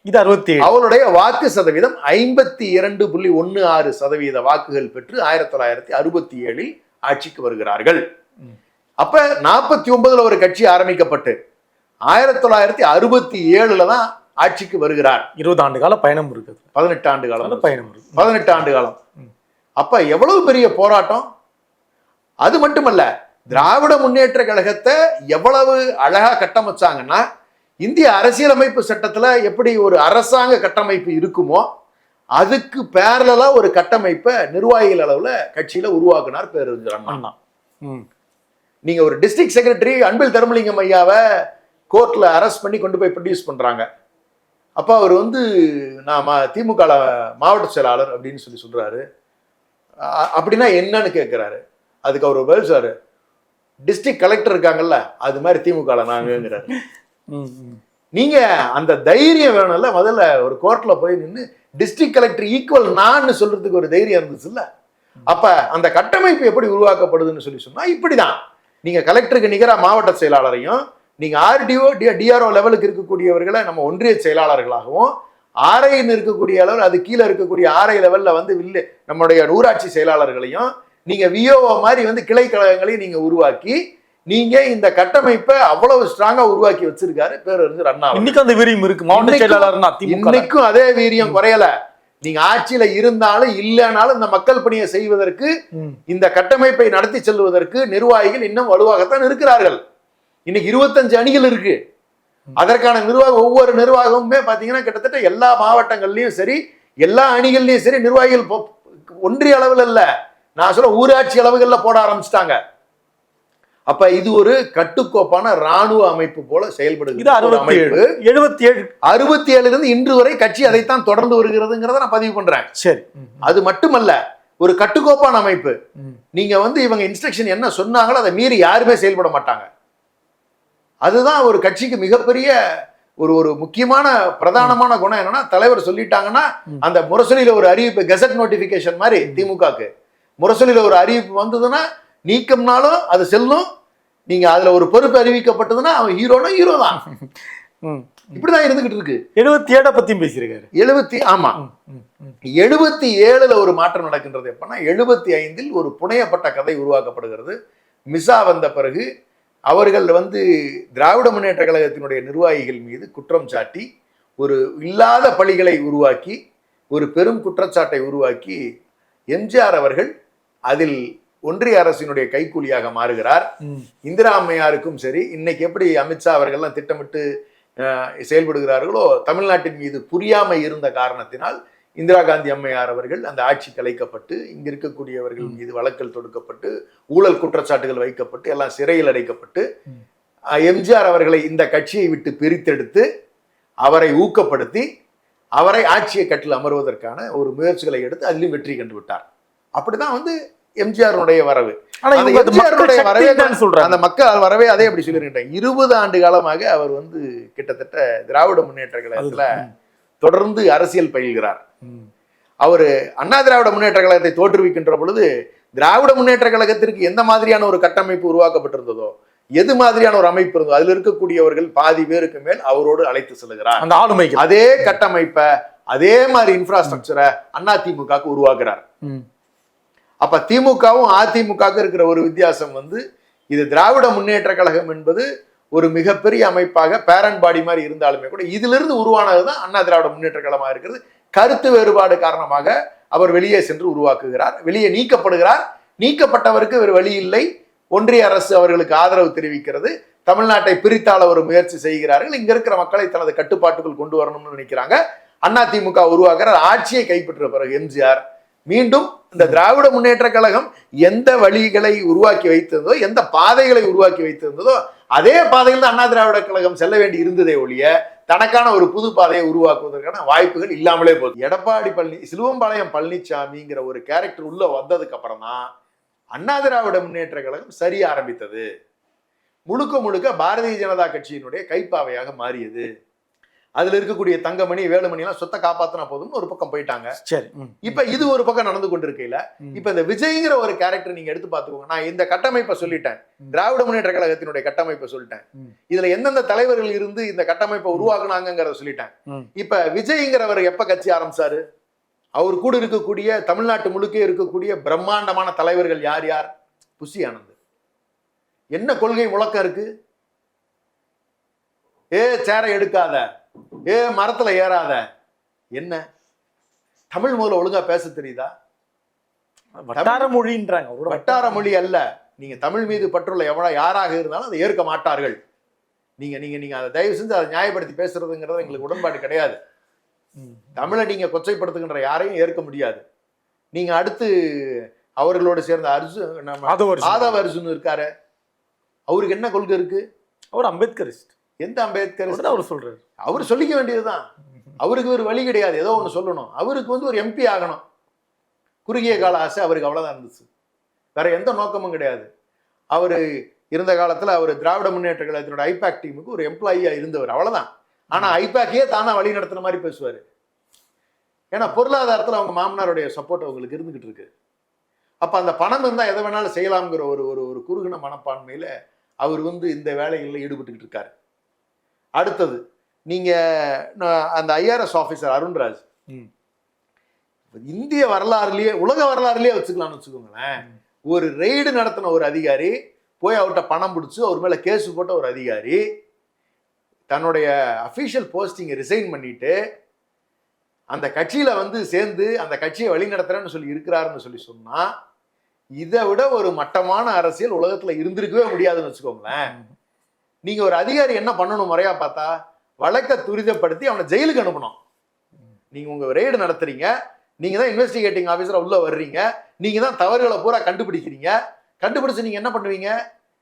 இது 67. அவளுடைய வாக்கு சதவீதம் 52.16% வாக்குகள் பெற்று 1967 ஆட்சிக்கு வருகிறார்கள். அப்ப 49 ஒரு கட்சி ஆரம்பிக்கப்பட்டு 1967 தான் ஆட்சிக்கு வருகிறார். 20 ஆண்டு கால பயணம் இருக்குது. 18 ஆண்டு காலம் பயணம். 18 ஆண்டு காலம். அப்ப எவ்வளவு பெரிய போராட்டம். அது மட்டுமல்ல, திராவிட முன்னேற்ற கழகத்தை எவ்வளவு அழகா கட்டமைச்சாங்கன்னா, இந்திய அரசியலமைப்பு சட்டத்துல எப்படி ஒரு அரசாங்க கட்டமைப்பு இருக்குமோ அதுக்கு பேரலா ஒரு கட்டமைப்பை நிர்வாகிகள் அளவுல கட்சியில உருவாக்குனார் பேரறிஞர் அண்ணா. நீங்க ஒரு டிஸ்ட்ரிக்ட் செக்ரட்டரி அன்பில் தர்மலிங்கம் ஐயாவை கோர்ட்ல அரெஸ்ட் பண்ணி கொண்டு போய் ப்ரொடியூஸ் பண்றாங்க. அப்ப அவர் நான் திமுக மாவட்ட செயலாளர் அப்படின்னு சொல்றாரு. அப்படின்னா என்னன்னு கேட்கிறாரு. அதுக்கு அவர் பதில் சார், டிஸ்ட்ரிக்ட் கலெக்டர் இருக்காங்கல்ல, அது மாதிரி திமுக நாங்கிறாரு. நீங்க அந்த தைரியம் வேணும்ல, முதல்ல ஒரு கோர்ட்ல போய் நின்று டிஸ்ட்ரிக்ட் கலெக்டர் ஈக்குவல் நான் சொல்றதுக்கு ஒரு தைரியம் இருந்துச்சு இல்ல. அப்ப அந்த கட்டமைப்பு எப்படி உருவாக்கப்படுதுன்னு சொன்னா இப்படிதான். நீங்க கலெக்டருக்கு நிகரா மாவட்ட செயலாளரையும், நீங்க ஆர்டிஓ டிஆர்ஓ லெவலுக்கு இருக்கக்கூடியவர்களை நம்ம ஒன்றிய செயலாளர்களாகவும், ஆர்ஐன்னு இருக்கக்கூடிய அளவில் அது கீழே இருக்கக்கூடிய ஆர்ஐ லெவல்ல நம்மளுடைய ஊராட்சி செயலாளர்களையும், நீங்க விஓஓ மாதிரி கிளை கழகங்களையும் நீங்க உருவாக்கி நீங்க இந்த கட்டமைப்பை அவ்வளவு ஸ்ட்ராங்கா உருவாக்கி வச்சிருக்காரு பேரறிஞர் அண்ணா. இன்னைக்கு அந்த வீரியம் இருக்கு. மாவட்ட செயலாளர்னா இன்னைக்கும் அதே வீரியம் குறையல. நீங்க ஆட்சியில இருந்தாலும் இல்லைனாலும் இந்த மக்கள் பணியை செய்வதற்கு, இந்த கட்டமைப்பை நடத்தி செல்வதற்கு நிர்வாகிகள் இன்னும் வலுவாகத்தான் இருக்கிறார்கள். இன்னைக்கு 25 அணிகள் இருக்கு. அதற்கான ஒவ்வொரு நிர்வாகமுமே பாத்தீங்கன்னா கிட்டத்தட்ட எல்லா மாவட்டங்கள்லயும் சரி, எல்லா அணிகள்லயும் சரி நிர்வாகிகள் ஒன்றிய அளவில் இல்ல, நான் சொல்ல ஊராட்சி அளவுகள்ல போட ஆரம்பிச்சிட்டாங்க. அப்ப இது ஒரு கட்டுக்கோப்பான ராணுவ அமைப்பு போல செயல்படுகிறது. 67 இருந்து இன்று வரை கட்சி அதைத்தான் தொடர்ந்து வருகிறதுங்கிறத நான் பதிவு பண்றேன். சரி, அது மட்டுமல்ல, ஒரு கட்டுக்கோப்பான அமைப்பு. நீங்க இவங்க இன்ஸ்ட்ரக்ஷன் என்ன சொன்னாங்களோ அதை மீறி யாருமே செயல்பட மாட்டாங்க. அதுதான் ஒரு கட்சிக்கு மிகப்பெரிய ஒரு முக்கியமான பிரதானமான குணம். என்னன்னா, தலைவர் சொல்லிட்டாங்கன்னா அந்த முரசொலியில ஒரு அறிவிப்பு, கெசட் நோட்டிபிகேஷன் மாதிரி திமுகக்கு முரசொலியில ஒரு அறிவிப்பு வந்ததுன்னா நீக்கம்னாலும் அது செல்லும். நீங்க அதுல ஒரு பொறுப்பு அறிவிக்கப்பட்டதுன்னா அவன் ஹீரோனா ஹீரோ தான். இப்படிதான் இருந்துகிட்டு இருக்கு. 77 பத்தியும் பேசியிருக்காரு. 77ல ஒரு மாற்றம் நடக்கின்றது. எப்பன்னா 75இல் ஒரு புனையப்பட்ட கதை உருவாக்கப்படுகிறது. மிசா வந்த பிறகு அவர்கள் திராவிட முன்னேற்ற கழகத்தினுடைய நிர்வாகிகள் மீது குற்றம் சாட்டி ஒரு இல்லாத பழிகளை உருவாக்கி ஒரு பெரும் குற்றச்சாட்டை உருவாக்கி எம்ஜிஆர் அவர்கள் அதில் ஒன்றிய அரசினுடைய கைக்கூலியாக மாறுகிறார். இந்திரா அம்மையாருக்கும் சரி, இன்னைக்கு எப்படி அமித்ஷா அவர்கள்லாம் திட்டமிட்டு செயல்படுகிறார்களோ, தமிழ்நாட்டின் மீது புரியாமை இருந்த காரணத்தினால் இந்திரா காந்தி அம்மையார் அவர்கள் அந்த ஆட்சி கலைக்கப்பட்டு, இங்க இருக்கக்கூடியவர்கள் மீது வழக்கல் தொடுக்கப்பட்டு, ஊழல் குற்றச்சாட்டுகள் வைக்கப்பட்டு, எல்லாம் சிறையில் அடைக்கப்பட்டு, எம்ஜிஆர் அவர்களை இந்த கட்சியை விட்டு பிரித்தெடுத்து அவரை ஊக்கப்படுத்தி அவரை ஆட்சியை கட்டில் அமர்வதற்கான ஒரு முயற்சிகளை எடுத்து அதிலும் வெற்றி கண்டு விட்டார். அப்படிதான் எம்ஜிஆருடைய வரவு. அந்த மக்கள் வரவே அதே அப்படி சொல்லிருக்கின்றேன். 20 ஆண்டு காலமாக அவர் கிட்டத்தட்ட திராவிட முன்னேற்ற கழகத்துல தொடர்ந்து அரசியல் பயில்கிறார். அவரு அண்ணா திராவிட முன்னேற்ற கழகத்தை தோற்றுவிக்கின்ற பொழுது திராவிட முன்னேற்ற கழகத்திற்கு எந்த மாதிரியான ஒரு கட்டமைப்பு உருவாக்கப்பட்டிருந்ததோ, எது மாதிரியான ஒரு அமைப்பு இருந்தோ, அதுல இருக்கக்கூடியவர்கள் பாதி பேருக்கு மேல் அவரோடு அழைத்து செல்கிறார். அந்த ஆளுமை அதே கட்டமைப்பை, அதே மாதிரி இன்ஃப்ராஸ்ட்ரக்சரை அதிமுக உருவாக்குறார். அப்ப திமுகவும் அதிமுக இருக்கிற ஒரு வித்தியாசம் இது திராவிட முன்னேற்ற கழகம் என்பது ஒரு மிகப்பெரிய அமைப்பாக பேரண்ட் பாடி மாதிரி இருந்தாலுமே கூட இதிலிருந்து உருவானதுதான் அண்ணா திராவிட முன்னேற்ற கழகமாக இருக்கிறது. கருத்து வேறுபாடு காரணமாக அவர் வெளியே சென்று உருவாக்குகிறார், வெளியே நீக்கப்படுகிறார். நீக்கப்பட்டவருக்கு வேறு வழி இல்லை. ஒன்றிய அரசு அவர்களுக்கு ஆதரவு தெரிவிக்கிறது. தமிழ்நாட்டை பிரித்தாள ஒரு முயற்சி செய்கிறார்கள். இங்க இருக்கிற மக்களை தனது கட்டுப்பாட்டுக்குள் கொண்டு வரணும்னு நினைக்கிறாங்க. அதிமுக உருவாக்குற ஆட்சியை கைப்பற்ற பிறகு எம்ஜிஆர் மீண்டும் இந்த திராவிட முன்னேற்ற கழகம் எந்த வழிகளை உருவாக்கி வைத்திருந்ததோ, எந்த பாதைகளை உருவாக்கி வைத்திருந்ததோ, அதே பாதையில் அண்ணா திராவிட கழகம் செல்ல வேண்டி இருந்ததே ஒழிய தனக்கான ஒரு புது பாதையை உருவாக்குவதற்கான வாய்ப்புகள் இல்லாமலே போகுது. எடப்பாடி சிலுவம்பாளையம் பழனிசாமிங்கிற ஒரு கேரக்டர் உள்ள வந்ததுக்கு அப்புறம் தான் அண்ணா திராவிட முன்னேற்ற கழகம் சரிய ஆரம்பித்தது. முழுக்க முழுக்க பாரதிய ஜனதா கட்சியினுடைய கைப்பாவையாக மாறியது. அதுல இருக்கக்கூடிய தங்கமணி, வேலுமணி எல்லாம் சொத்தை காப்பாத்தினா போதும்னு ஒரு பக்கம் போயிட்டாங்க. சரி, இப்ப இது ஒரு பக்கம் நடந்து கொண்டிருக்கையில இப்ப இந்த விஜய்ங்கிற ஒரு கேரக்டர் நீங்க எடுத்து பாத்துக்கோங்க. நான் இந்த கட்டமைப்பை சொல்லிட்டேன், திராவிட முன்னேற்ற கழகத்தினுடைய கட்டமைப்பை சொல்லிட்டேன். இதுல எந்தெந்த தலைவர்கள் இருந்து இந்த கட்டமைப்பை உருவாக்குனாங்கிறத சொல்லிட்டேன். இப்ப விஜய்ங்கிறவர் எப்ப கட்சி ஆரம்பிச்சாரு? அவர் கூட இருக்கக்கூடிய தமிழ்நாட்டு முழுக்க இருக்கக்கூடிய பிரம்மாண்டமான தலைவர்கள் யார் யார்? புசி ஆனந்த். என்ன கொள்கை முழக்கம் இருக்கு? சேரை எடுக்காத, மரத்துல ஏறாத. என்ன தமிழ் முதல்ல ஒழுங்கா பேச தெரியுதா? வட்டார மொழின்றாங்க. அவரோட வட்டார மொழி அல்ல. நீங்க தமிழ் மீது பற்றுள்ள எவ்வளவு யாராக இருந்தாலும் அதை ஏற்க மாட்டார்கள். நீங்க நீங்க நீங்க அதை தயவு செஞ்சு அதை நியாயப்படுத்தி பேசுறதுங்கிறது எங்களுக்கு உடன்பாடு கிடையாது. தமிழை நீங்க கொச்சைப்படுத்துகின்ற யாரையும் ஏற்க முடியாது. நீங்க அடுத்து அவர்களோடு சேர்ந்த ஆதவ அர்ஜுன் இருக்காரு. அவருக்கு என்ன கொள்கை இருக்கு? அவர் அம்பேத்கரிஸ்ட். எந்த அம்பேத்கர் அவர் சொல்றாரு? அவர் சொல்லிக்க வேண்டியதுதான். அவருக்கு ஒரு வழி கிடையாது. ஏதோ ஒண்ணு சொல்லணும். அவருக்கு வந்து ஒரு எம்பி ஆகணும். குறுகிய கால ஆசை அவருக்கு அவ்வளவுதான் இருந்துச்சு. வேற எந்த நோக்கமும் கிடையாது. அவரு இருந்த காலத்துல அவர் திராவிட முன்னேற்ற கழகத்தினோட ஐபேக் டீமுக்கு ஒரு எம்ப்ளாயியா இருந்தவர், அவ்வளவுதான். ஆனா ஐபேக்கையே தானா வழி நடத்துன மாதிரி பேசுவாரு. ஏன்னா பொருளாதாரத்துல அவங்க மாமனாருடைய சப்போர்ட் அவங்களுக்கு இருந்துகிட்டு இருக்கு. அப்ப அந்த பணம் இருந்தா எதை வேணாலும் செய்யலாம்ங்கிற ஒரு ஒரு ஒரு குறுகின மனப்பான்மையில அவர் வந்து இந்த வேலைகளில் ஈடுபட்டுக்கிட்டு இருக்காரு. அடுத்தது நீங்க அந்த ஐஆர்எஸ் ஆபீசர் அருண்ராஜ், இந்திய வரலாறுலயே உலக வரலாறுலயே வச்சுக்கலாம்னு வச்சுக்கோங்களேன். ஒரு ரெய்டு நடத்தின ஒரு அதிகாரி, போய் அவர்கிட்ட பணம் பிடிச்சு அவர் மேல கேஸ் போட்ட ஒரு அதிகாரி, தன்னுடைய அஃபீஷியல் போஸ்டிங்கை ரிசைன் பண்ணிட்டு அந்த கட்சியில வந்து சேர்ந்து அந்த கட்சியை வழி நடத்துறேன்னு சொல்லி இருக்கிறாருன்னு சொல்லி சொன்னா, இதை விட ஒரு மட்டமான அரசியல் உலகத்துல இருந்திருக்கவே முடியாதுன்னு வச்சுக்கோங்களேன். நீங்க ஒரு அதிகாரி என்ன பண்ணணும் முறையா பார்த்தா, வழக்கை துரிதப்படுத்தி அவனை ஜெயிலுக்கு அனுப்பணும். நீங்க உங்க ரெய்டு நடத்துறீங்க, நீங்க தான் இன்வெஸ்டிகேட்டிங் ஆஃபீஸரா உள்ள வர்றீங்க, நீங்க தான் தவறுகளை பூரா கண்டுபிடிக்கிறீங்க. கண்டுபிடிச்சு நீங்க என்ன பண்ணுவீங்க?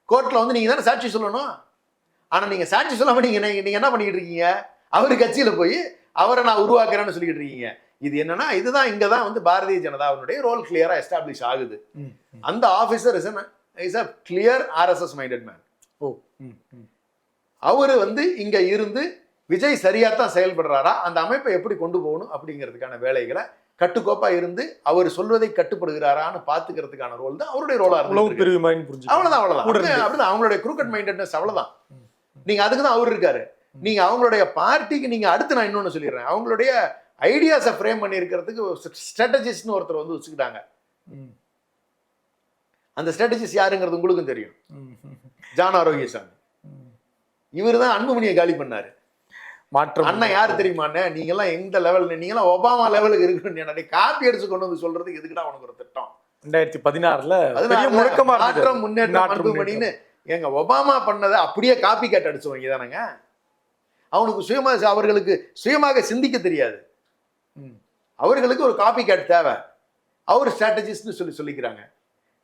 கோர்ட்ல வந்து நீங்க தானே சாட்சி சொல்லணும். ஆனா நீங்க சாட்சி சொல்லாம நீங்க என்ன பண்ணிக்கிட்டு இருக்கீங்க? அவரு கட்சியில போய் அவரை நான் உருவாக்குறேன்னு சொல்லிக்கிட்டு இருக்கீங்க. இது என்னன்னா, இதுதான் இங்கதான் வந்து பாரதிய ஜனதாவுடைய ரோல் கிளியரா எஸ்டாப்ளிஷ் ஆகுது. அந்த officer is a clear RSS minded man. அவரு வந்து இங்க இருந்து விஜய் சரியாத்தான் செயல்படுறாரா, அந்த அமைப்பை எப்படி கொண்டு போகணும் அப்படிங்கிறதுக்கான வேலைகளை கட்டுக்கோப்பா இருந்து அவர் சொல்வதை கட்டுப்படுகிறாரான்னு பாத்துக்கிறதுக்கான ரோல் தான் அவருடைய ரோலா இருக்கு. அவ்வளவுதான் அவங்களுடைய குரூக்கட் மைண்டட்னஸ், அவ்வளவுதான். நீங்க அதுக்கு தான் அவர் இருக்காரு. நீங்க அவங்களுடைய பார்ட்டிக்கு நீங்க அடுத்து நான் இன்னொன்னு சொல்லிடுறேன், அவங்களுடைய ஐடியாஸை ஃப்ரேம் பண்ணி இருக்கிறதுக்கு ஸ்ட்ராட்டஜிஸ்ட்னு ஒருத்தர் வந்து வச்சுக்கிட்டாங்க. அந்த ஸ்ட்ராட்டஜிஸ்ட் யாருங்கிறது உங்களுக்கும் தெரியும், ஜான் ஆரோக்கியசாமி. இவர் தான் அன்புமணியை காலி பண்ணாரு. மாற்றம் அண்ணன் யாரு தெரியுமாண்ணே, நீங்க எல்லாம் எந்த லெவல்ல, நீங்க எல்லாம் ஒபாமா லெவலுக்கு இருக்குன்னு காப்பி அடிச்சு கொண்டு வந்து சொல்றதுக்கு எதுக்குடா உனக்கு ஒரு திட்டம்? 2016 மாற்றம் முன்னேற்றம் அன்புமணின்னு எங்க ஒபாமா பண்ணதை அப்படியே காப்பி கேட்டு அடிச்சுவாங்க தானங்க. அவனுக்கு அவர்களுக்கு சுயமாக சிந்திக்க தெரியாது. அவர்களுக்கு ஒரு காப்பி கேட் தேவை. அவர் ஸ்ட்ராட்டஜிஸ்ட்னு சொல்லிக்கிறாங்க.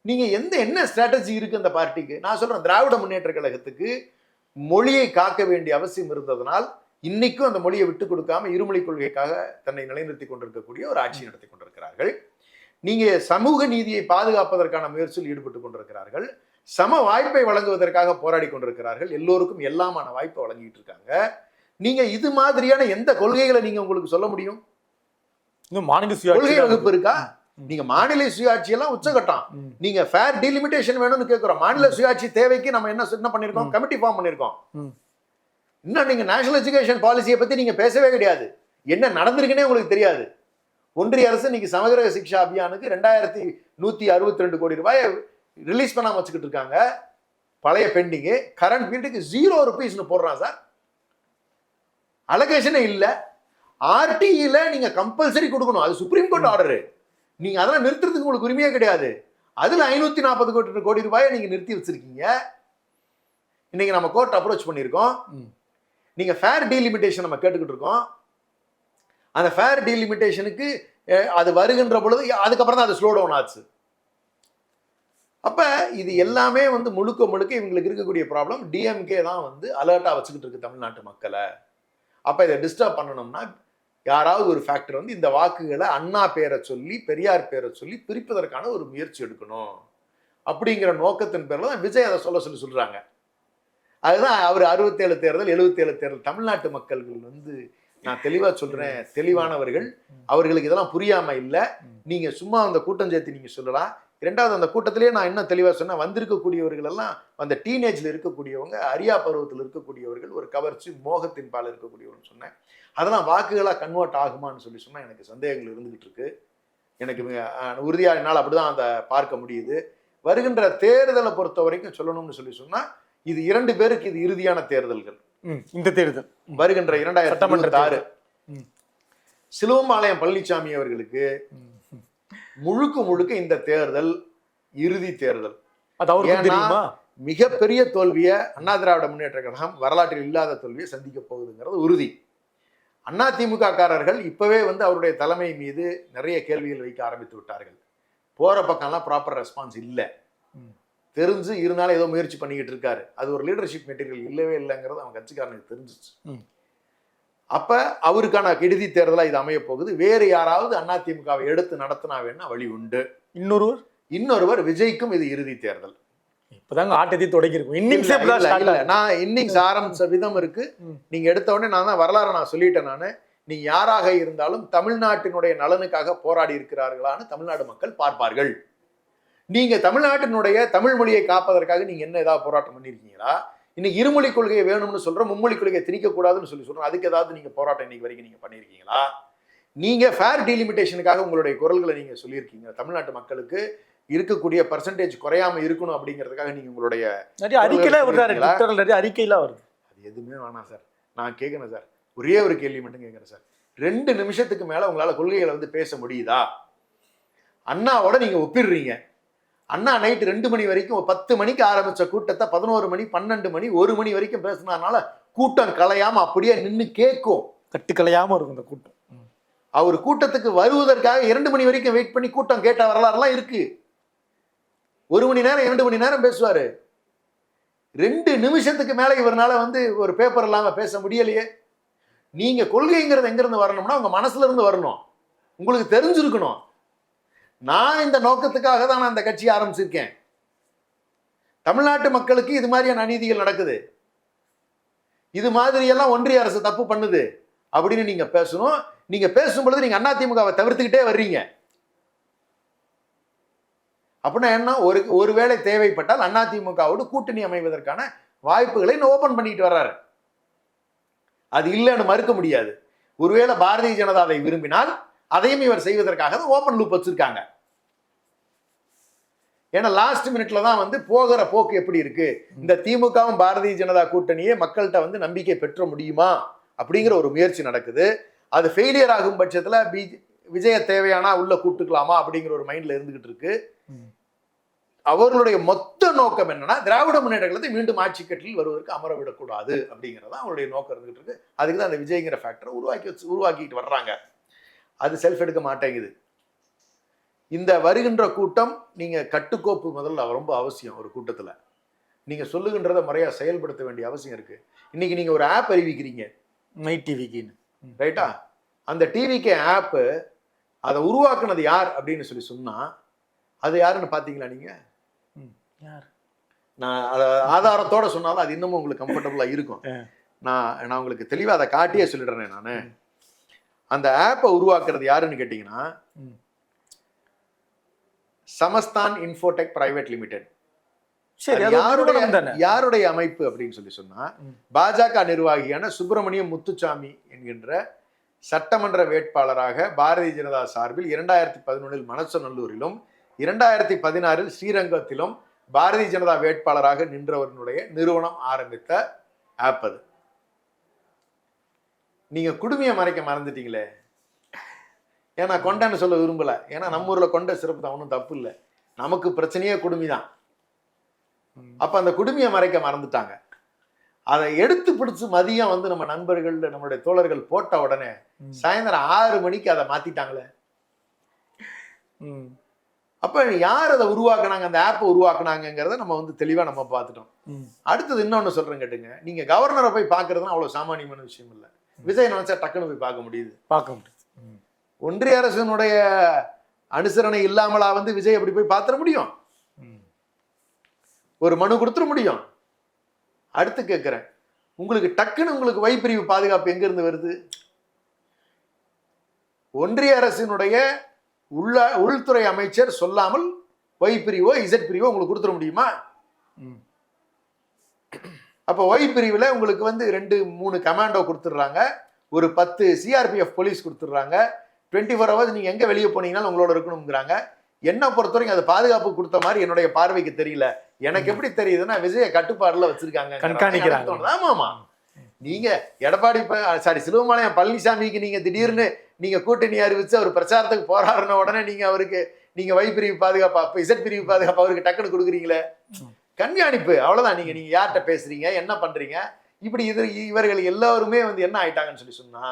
நீங்க என்ன ஸ்ட்ராட்டஜி இருக்கு அந்த பார்ட்டிக்கு? நான் சொல்றேன், திராவிட முன்னேற்ற கழகத்துக்கு மொழியை காக்க வேண்டிய அவசியம் இருந்ததனால் இன்னைக்கும் அந்த மொழியை விட்டு கொடுக்காம இருமொழி கொள்கைக்காக தன்னை நிலைநிறுத்தி கொண்டிருக்கக்கூடிய ஒரு ஆட்சி நடத்தி கொண்டிருக்கிறார்கள். நீங்க சமூக நீதியை பாதுகாப்பதற்கான முயற்சியில் ஈடுபட்டு கொண்டிருக்கிறார்கள். சம வாய்ப்பை வழங்குவதற்காக போராடி கொண்டிருக்கிறார்கள். எல்லோருக்கும் எல்லாமான வாய்ப்பை வழங்கிட்டு இருக்காங்க. நீங்க இது மாதிரியான எந்த கொள்கைகளை நீங்க உங்களுக்கு சொல்ல முடியும்? மாநில கொள்கை வகுப்பு இருக்கா? நீங்க மாநில சுயாட்சி எல்லாம் உச்சகட்டம். நீங்க ஃபேர் டீலிமிட்டேஷன் வேணும்னு கேட்கிறோம். மாநில சுயாட்சி தேவைக்கு நம்ம என்ன பண்ணிருக்கோம்? கமிட்டி ஃபார்ம் பண்ணிருக்கோம். இன்னும் நீங்க நேஷனல் எஜுகேஷன் பாலிசியை பத்தி நீங்க பேசவே கிடையாது. என்ன நடந்திருக்குன்னே உங்களுக்கு தெரியாது. ஒன்றிய அரசு இன்னைக்கு சமகிர சிக்ஷா அபியானுக்கு 2162 கோடி ரூபாய் ரிலீஸ் பண்ணாம வச்சுக்கிட்டு இருக்காங்க. பழைய பெண்டிங்கு கரண்ட் பீரியடுக்கு 0 ரூபீஸ்னு போடுறான் சார். அலோகேஷனே இல்ல. ஆர்டிஇல நீங்க கம்பல்சரி கொடுக்கணும். அது சுப்ரீம் கோர்ட் ஆர்டர். நீங்க அதெல்லாம் நிறுத்துறதுக்கு உங்களுக்கு உரிமையே கிடையாது. அதுல 540 கோடி ரூபாயை நீங்க நிறுத்தி வச்சிருக்கீங்க. இன்னைக்கு நம்ம கோர்ட் அப்ரோச் பண்ணியிருக்கோம். நீங்க ஃபேர் டீலிமிட்டேஷன் நம்ம கேட்டுக்கிட்டு இருக்கோம். அந்த ஃபேர் டீலிமிட்டேஷனுக்கு அது வருகின்ற பொழுது அதுக்கப்புறம் தான் அது ஸ்லோ டவுன் ஆச்சு. அப்ப இது எல்லாமே வந்து முழுக்க இவங்களுக்கு இருக்கக்கூடிய ப்ராப்ளம். டிஎம்கே தான் வந்து அலர்ட்டா வச்சுக்கிட்டு இருக்கு தமிழ்நாட்டு மக்களை. அப்ப இதை டிஸ்டர்ப் பண்ணணும்னா யாராவது ஒரு ஃபேக்டர் வந்து இந்த வாக்குகளை அண்ணா பேரை சொல்லி பெரியார் பேரை சொல்லி பிரிப்பதற்கான ஒரு முயற்சி எடுக்கணும் அப்படிங்கிற நோக்கத்தின் பேர்ல தான் விஜய் அதை சொல்றாங்க. அதுதான் அவர் 67 தேர்தல் 77 தேர்தல் தமிழ்நாட்டு மக்கள்கள் வந்து, நான் தெளிவா சொல்றேன், தெளிவானவர்கள். அவர்களுக்கு இதெல்லாம் புரியாம இல்ல. நீங்க சும்மா அந்த கூட்டம் சேர்த்து நீங்க சொல்லலாம். இரண்டாவது, அந்த கூட்டத்திலேயே நான் என்ன தெளிவா சொன்னேன், வந்திருக்கக்கூடியவர்கள் எல்லாம் அந்த டீனேஜ்ல இருக்கக்கூடியவங்க, அரியா பருவத்தில் இருக்கக்கூடியவர்கள், ஒரு கவர்ச்சி மோகத்தின் பால் இருக்கக்கூடியவர்கள் சொன்னேன். அதெல்லாம் வாக்குகளா கன்வெர்ட் ஆகுமான்னு சொன்னா எனக்கு சந்தேகங்கள் இருந்துகிட்டு இருக்கு. எனக்கு உறுதியா என்னால் அப்படிதான் அதை பார்க்க முடியுது. வருகின்ற தேர்தலை பொறுத்த வரைக்கும் சொல்லணும்னு சொன்னா, இது 2 பேருக்கு இது இறுதியான தேர்தல்கள். இந்த தேர்தல் வருகின்ற 2026 சிலுவம்பாளையம் பழனிசாமி அவர்களுக்கு முழுக்க முழுக்க இந்த தேர்தல் இறுதி தேர்தல். அது அவருக்கு தெரியுமா? மிகப்பெரிய தோல்வியை அண்ணா திராவிட முன்னேற்ற கழகம் வரலாற்றில் இல்லாத தோல்வியை சந்திக்க போகுதுங்கிறது உறுதி. அதிமுக காரர்கள் இப்பவே வந்து அவருடைய தலைமை மீது நிறைய கேள்விகள் வைக்க ஆரம்பித்து விட்டார்கள். போற பக்கம்லாம் ப்ராப்பர் ரெஸ்பான்ஸ் இல்லை, தெரிஞ்சு இருந்தாலும் ஏதோ முயற்சி பண்ணிக்கிட்டு இருக்காரு. அது ஒரு லீடர்ஷிப் மெட்டீரியல் இல்லவே இல்லைங்கிறது அவன் கட்சிக்காரனுக்கு தெரிஞ்சிச்சு. அப்ப அவருக்கான இறுதி தேர்தலா இது அமைய போகுது. வேறு யாராவது அதிமுகவை எடுத்து நடத்தினா வேணா வழி உண்டு. இன்னொருவர் விஜய்க்கும் இது இறுதி தேர்தல். இப்பதாங்க ஆட்டத்தை தொடங்கியிருக்கும். நான் இன்னிங்ஸ் ஆரம்பிச்ச விதம் இருக்கு. நீங்க எடுத்த உடனே நான் தான் வரலாறு நான் சொல்லிட்டேன். நானு நீ யாராக இருந்தாலும் தமிழ்நாட்டினுடைய நலனுக்காக போராடி இருக்கிறார்களான்னு தமிழ்நாடு மக்கள் பார்ப்பார்கள். நீங்க தமிழ்நாட்டினுடைய தமிழ் மொழியை காப்பதற்காக நீங்க என்ன ஏதாவது போராட்டம் பண்ணிருக்கீங்களா? இன்னைக்கு இருமொழி கொள்கையை வேணும்னு சொல்றோம், மும்மொழி கொள்கையை திணிக்க கூடாதுன்னு சொல்றோம். அதுக்கு ஏதாவது நீங்க போராட்டம் இன்னைக்கு வரைக்கும் நீங்க பண்ணிருக்கீங்களா? நீங்க ஃபேர் டீலிமிட்டேஷனுக்காக உங்களுடைய குரல்களை நீங்க சொல்லியிருக்கீங்க. தமிழ்நாட்டு மக்களுக்கு இருக்கக்கூடிய பர்சன்டேஜ் குறையாம இருக்கணும் அப்படிங்கிறதுக்காக நீங்க உங்களுடைய அறிக்கையில வருது. அது எதுவுமே வேணாம் சார். நான் கேட்கணும் சார், ஒரே ஒரு கேள்வி மட்டும் கேட்கிறேன் சார். 2 நிமிஷத்துக்கு மேல உங்களால கொள்கைகளை வந்து பேச முடியுதா? அண்ணாவோட நீங்க ஒப்பிடுறீங்க. அண்ணா நைட் 2 மணி வரைக்கும் 10 மணிக்கு ஆரம்பிச்ச கூட்டத்தை 11 மணி 12 மணி 1 மணி வரைக்கும் பேசினால கூட்டம் கலையாம அப்படியே நின்று கேட்கும். கட்டுக்கலையாம இருக்கும் இந்த கூட்டம். அவர் கூட்டத்துக்கு வருவதற்காக 2 மணி வரைக்கும் வெயிட் பண்ணி கூட்டம் கேட்ட வரலாறுலாம் இருக்கு. 1 மணி நேரம் 2 மணி நேரம் பேசுவாரு. 2 நிமிஷத்துக்கு மேல இவரால வந்து ஒரு பேப்பர் இல்லாம பேச முடியலையே. நீங்க கொள்கைங்கிறது எங்க இருந்து வரணும்னா உங்க மனசுல இருந்து வரணும், உங்களுக்கு தெரிஞ்சிருக்கணும். நான் இந்த நோக்கத்துக்காக தான் நான் இந்த கட்சியை ஆரம்பிச்சிருக்கேன். தமிழ்நாட்டு மக்களுக்கு இது மாதிரியான அநீதிகள் நடக்குது, இது மாதிரி எல்லாம் ஒன்றிய அரசு தப்பு பண்ணுது அப்படின்னு நீங்க பேசணும். நீங்க பேசும் பொழுது நீங்க அதிமுகவை தவிர்த்துக்கிட்டே வர்றீங்க. அப்படின்னா என்ன, ஒருவேளை தேவைப்பட்டால் அதிமுகவோடு கூட்டணி அமைவதற்கான வாய்ப்புகளை ஓபன் பண்ணிட்டு வர்றாரு. அது இல்லைன்னு மறுக்க முடியாது. ஒருவேளை பாரதிய ஜனதாவை விரும்பினால் அதையும் இவர் செய்வதற்காக ஓபன் லூப் வச்சிருக்காங்க. ஏன்னா லாஸ்ட் மினிட்ல தான் வந்து போகிற போக்கு எப்படி இருக்கு, இந்த திமுகவும் பாரதிய ஜனதா கூட்டணியே மக்கள்கிட்ட வந்து நம்பிக்கை பெற்ற முடியுமா அப்படிங்கிற ஒரு முயற்சி நடக்குது. அது ஃபெயிலியர் ஆகும் பட்சத்துல விஜய தேவையானா உள்ள கூப்பிட்டுக்கலாமா அப்படிங்கிற ஒரு மைண்ட்ல இருந்துகிட்டு இருக்கு. அவர்களுடைய மொத்த நோக்கம் என்னன்னா திராவிட முன்னேற்ற கழகத்தை மீண்டும் ஆட்சி கட்டில் வருவதற்கு அமர விடக்கூடாது அப்படிங்கிறதா அவருடைய நோக்கம் இருந்துகிட்டு இருக்கு. அதுக்கு தான் அந்த விஜய்ங்கிற ஃபேக்டரை உருவாக்கிட்டு வர்றாங்க. அது செல்ஃப் எடுக்க மாட்டேங்குது. இந்த வருகின்ற கூட்டம் நீங்க கட்டுக்கோப்பு முதல்ல ரொம்ப அவசியம். ஒரு கூட்டத்துல நீங்க சொல்லுகின்றத முறையா செயல்படுத்த வேண்டிய அவசியம் இருக்கு. இன்னைக்கு நீங்க ஒரு ஆப் அறிவிக்கிறீங்க, மை டிவிக்குன்னு, ரைட்டா? அந்த டிவிக்கு ஆப் அதை உருவாக்குனது யார் அப்படின்னு சொன்னா அது யாருன்னு பாத்தீங்களா? நீங்க நான் அதை ஆதாரத்தோட சொன்னாலும் அது இன்னமும் உங்களுக்கு கம்ஃபர்டபுளா இருக்கும். நான் உங்களுக்கு தெளிவா அதை காட்டியே சொல்லிடுறேன். நானு அந்த ஆப்பை உருவாக்குறது யாருன்னு கேட்டீங்கன்னா சமஸ்தான் இன்ஃபோடெக் பிரைவேட் லிமிடெட். யாருடைய அமைப்பு அப்படின்னு சொன்னா பாஜக நிர்வாகியான சுப்பிரமணியம் முத்துசாமி என்கின்ற சட்டமன்ற வேட்பாளராக பாரதிய ஜனதா சார்பில் 2011 மணச்சநல்லூரிலும் 2016 ஸ்ரீரங்கத்திலும் பாரதிய ஜனதா வேட்பாளராக நின்றவர்களுடைய நிறுவனம் ஆரம்பித்த ஆப் அது. நீங்க குடுமையை மறைக்க மறந்துட்டீங்களே. ஏன்னா கொண்டன்னு சொல்ல விரும்பல. ஏன்னா நம்ம ஊர்ல கொண்ட சிறப்பு தான், ஒன்றும் தப்பு இல்லை. நமக்கு பிரச்சனையே குடுமிதான். அப்ப அந்த குடுமையை மறைக்க மறந்துட்டாங்க. அதை எடுத்து பிடிச்சு மதியம் வந்து நம்ம நண்பர்கள் நம்மளுடைய தோழர்கள் போட்ட உடனே சாயந்தரம் 6 மணிக்கு அதை மாத்திட்டாங்களே. அப்ப யார் அதை உருவாக்குனாங்க, அந்த ஆப்பை உருவாக்குனாங்கிறத நம்ம வந்து தெளிவா நம்ம பார்த்துட்டோம். அடுத்தது இன்னொன்னு சொல்றேன் கேட்டுங்க. நீங்க கவர்னரை போய் பாக்குறதுனா அவ்வளவு சாமானியமான விஷயம் இல்லை. விஜய் நினைச்சா டக்குன்னு போய் பார்க்க முடியுது. ஒன்றிய அரசினுடைய அனுசரணை இல்லாமலா வந்து விஜய் எப்படி போய் பார்த்துட முடியும்? ஒரு மனு கொடுத்துட முடியும். அடுத்து கேட்கிறேன், உங்களுக்கு டக்குன்னு உங்களுக்கு வைப்பிரிவு பாதுகாப்பு எங்க இருந்து வருது? ஒன்றிய அரசினுடைய உள்துறை அமைச்சர் சொல்லாமல் வைப்பிரிவோ இசட் பிரிவோ உங்களுக்கு கொடுத்துட முடியுமா? அப்ப ஒய் பிரிவுல உங்களுக்கு வந்து 2-3 கமாண்டோ கொடுத்துடுறாங்க, ஒரு 10 சிஆர்பிஎஃப் போலீஸ் கொடுத்துடுறாங்க. 24 hours நீங்க எங்க வெளியே போனீங்கன்னாலும் உங்களோட இருக்கணுங்கிறாங்க. என்ன பொறுத்த வரைக்கும் அது பாதுகாப்பு கொடுத்த மாதிரி என்னுடைய பார்வைக்கு தெரியல. எனக்கு எப்படி தெரியுதுன்னா விஜய கட்டுப்பாடுல வச்சிருக்காங்க, கண்காணிக்கிறாங்க. ஆமாமா, நீங்க எடப்பாடி சிலுவம்பாளையம் பழனிசாமிக்கு நீங்க திடீர்னு நீங்க கூட்டணி அறிவிச்சு அவர் பிரச்சாரத்துக்கு போராடின உடனே நீங்க அவருக்கு நீங்க Y பிரிவு பாதுகாப்பு Z பிரிவு பாதுகாப்பு அவருக்கு டக்குன்னு கொடுக்குறீங்களே. கண்காணிப்பு அவ்வளவுதான். நீங்க யார்கிட்ட பேசுறீங்க, என்ன பண்றீங்க, இப்படி இவர்கள் எல்லாருமே வந்து என்ன ஆயிட்டாங்கன்னு சொல்லி சொன்னா,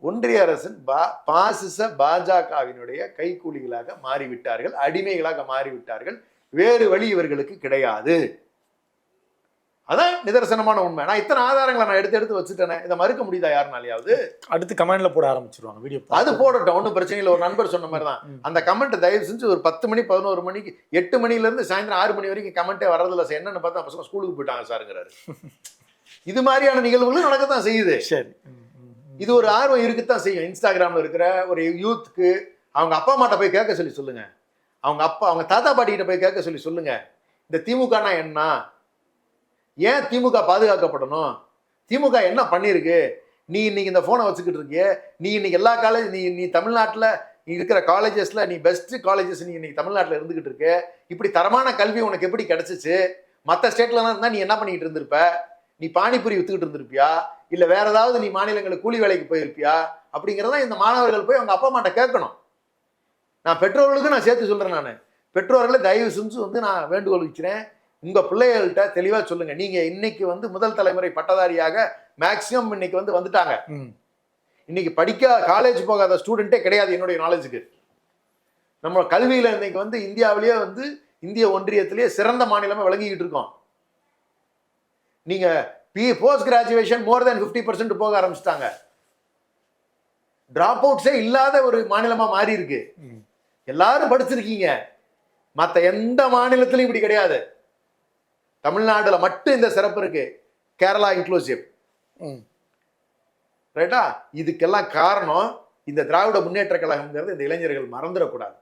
ஒன்றிய அரசின் பாசிச பாஜகவினுடைய கைக்கூலிகளாக மாறிவிட்டார்கள், அடிமைகளாக மாறிவிட்டார்கள். வேறு வழி இவர்களுக்கு கிடையாது. அதான் நிதர்சனமான உண்மை. நான் இத்தனை ஆதாரங்களை நான் எடுத்து வச்சுட்டேனே, இதை மறுக்க முடியுதா யாருனாலையாவது? அடுத்து கமெண்ட்ல போட ஆரம்பிச்சிருவாங்க வீடியோ. அது போடட்டும், ஒன்றும் பிரச்சனை இல்லை. ஒரு நண்பர் சொன்ன மாதிரி தான் அந்த கமெண்ட் தயவு செஞ்சு ஒரு 10 மணி 11 மணிக்கு 8 மணிலேருந்து சாயந்தரம் 6 மணி வரைக்கும் கமெண்ட்டே வரதில்லை. என்னன்னு பார்த்தா பசங்க ஸ்கூலுக்கு போயிட்டாங்க சாருங்கிறாரு. இது மாதிரியான நிகழ்வுகளும் நடக்கத்தான் செய்யுது. சரி, இது ஒரு ஆர்வம் இருக்குத்தான் செய்யும். இன்ஸ்டாகிராம்ல இருக்கிற ஒரு யூத்துக்கு அவங்க அப்பா அம்மாட்ட போய் கேட்க சொல்லி சொல்லுங்க, அவங்க தாத்தா பாட்டிகிட்ட போய் கேட்க சொல்லி சொல்லுங்க, இந்த திமுகனா என்ன, ஏன் திமுக பாதுகாக்கப்படணும், திமுக என்ன பண்ணிருக்கு, நீ இன்னைக்கு இந்த போனை வச்சுக்கிட்டு இருக்கிய, நீ இன்னைக்கு எல்லா காலேஜ் நீ தமிழ்நாட்டில் இருக்கிற காலேஜஸ்ல நீ பெஸ்ட் காலேஜஸ் நீ இன்னைக்கு தமிழ்நாட்டில் இருந்துகிட்டு இருக்க, இப்படி தரமான கல்வி உனக்கு எப்படி கிடைச்சிச்சு, மற்ற ஸ்டேட்லாம் இருந்தா நீ என்ன பண்ணிட்டு இருந்திருப்ப, நீ பானிபூரி வித்துக்கிட்டு இருந்திருப்பியா, இல்ல வேற ஏதாவது நீ மாநிலங்களுக்கு கூலி வேலைக்கு போயிருப்பியா, அப்படிங்கிறத இந்த மாணவர்கள் போய் அவங்க அப்பா அம்மாட்ட கேட்கணும். நான் பெற்றோர்களுக்கு நான் சேர்த்து சொல்றேன். நான் பெற்றோர்களை தயவு செஞ்சு வந்து நான் வேண்டுகோள் வைக்கிறேன், உங்க பிள்ளைகள்கிட்ட தெளிவா சொல்லுங்க. நீங்க இன்னைக்கு வந்து முதல் தலைமுறை பட்டதாரியாக மேக்சிமம் இன்னைக்கு வந்துட்டாங்க. இன்னைக்கு காலேஜ் போகாத ஸ்டூடெண்டே கிடையாது என்னுடைய நாலேஜுக்கு. நம்ம கல்வியில இன்னைக்கு வந்து இந்தியாவிலேயே வந்து இந்திய ஒன்றியத்திலேயே சிறந்த மாநிலமா விளங்கிக்கிட்டு இருக்கோம். நீங்க போஸ்ட் கிராஜுவேஷன் மோர் தென் 50% போக ஆரம்பிச்சிட்டாங்க. டிராப் அவுட்ஸே இல்லாத ஒரு மாநிலமா மாறி இருக்கு. எல்லாரும் படிச்சிருக்கீங்க, மற்ற எந்த மாநிலத்திலும் இப்படி கிடையாது. தமிழ்நாடுல மட்டும் இந்த சிறப்பு இருக்கு, கேரளா இன்க்ளூசிவ். ரைட்டா? இதுக்கெல்லாம் காரணம் இந்த திராவிட முன்னேற்ற கழகம்ங்கிறது இந்த இளைஞர்கள் மறந்துடக்கூடாது.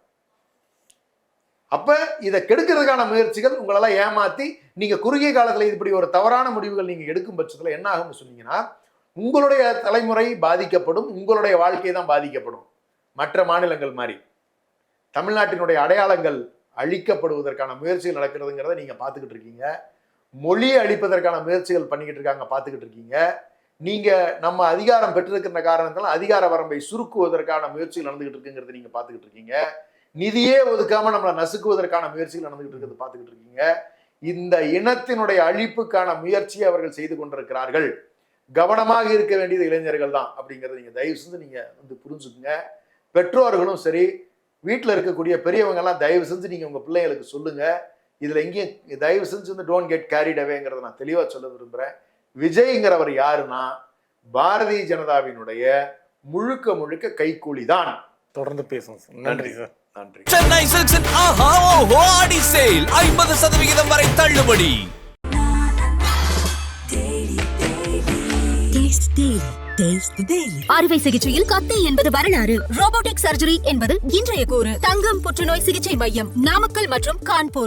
அப்ப இதை கெடுக்கிறதுக்கான முயற்சிகள் உங்களெல்லாம் ஏமாத்தி நீங்க குறுகிய காலத்துல இப்படி ஒரு தவறான முடிவுகள் நீங்க எடுக்கும் பட்சத்துல என்ன ஆகும்னு சொன்னீங்கன்னா, உங்களுடைய தலைமுறை பாதிக்கப்படும், உங்களுடைய வாழ்க்கை தான் பாதிக்கப்படும். மற்ற மாநிலங்கள் மாதிரி தமிழ்நாட்டினுடைய அடையாளங்கள் அழிக்கப்படுவதற்கான முயற்சிகள் நடக்கிறதுங்கிறத நீங்க பார்த்துக்கிட்டு இருக்கீங்க. மொழியை அழிப்பதற்கான முயற்சிகள் பண்ணிக்கிட்டு இருக்காங்க, பார்த்துக்கிட்டு இருக்கீங்க. நீங்க நம்ம அதிகாரம் பெற்றிருக்கிற காரணத்தால அதிகார வரம்பை சுருக்குவதற்கான முயற்சிகள் நடந்துகிட்டு இருக்குங்கிறத நீங்க பார்த்துக்கிட்டு இருக்கீங்க. நிதியே ஒதுக்காம நம்மளை நசுக்குவதற்கான முயற்சிகள் நடந்துகிட்டு இருக்கிறது பார்த்துக்கிட்டு இருக்கீங்க. இந்த இனத்தினுடைய அழிப்புக்கான முயற்சியை அவர்கள் செய்து கொண்டிருக்கிறார்கள். கவனமாக இருக்க வேண்டியது இளைஞர்கள் தான் அப்படிங்கிறத நீங்க தயவு செஞ்சு நீங்க புரிஞ்சுக்குங்க. பெற்றோர்களும் சரி, வீட்டில் இருக்கக்கூடிய பெரியவங்க எல்லாம் தயவு செஞ்சு நீங்க உங்க பிள்ளைகளுக்கு சொல்லுங்க. இதுல எங்கேயும் தயவு செஞ்சு டோன்ட் கெட் கேரிட் அவேங்கிறத நான் தெளிவா சொல்ல விரும்புறேன். விஜய்ங்கிறவர் யாருன்னா பாரதிய ஜனதாவினுடைய முழுக்க கைக்கூலி தான். தொடர்ந்து பேசுவோம். நன்றி சார். நன்றி. சென்னை சில்க்ஸின் ஆஹா ஓஹோ ஆடி சேல் 50% வரை தள்ளுபடி. அறுவை சிகிச்சையில் கத்தை என்பது வரலாறு, ரோபோட்டிக் சர்ஜரி என்பது இன்றைய கூறு. தங்கம் புற்றுநோய் சிகிச்சை மையம், நாமக்கல் மற்றும் கான்பூர்.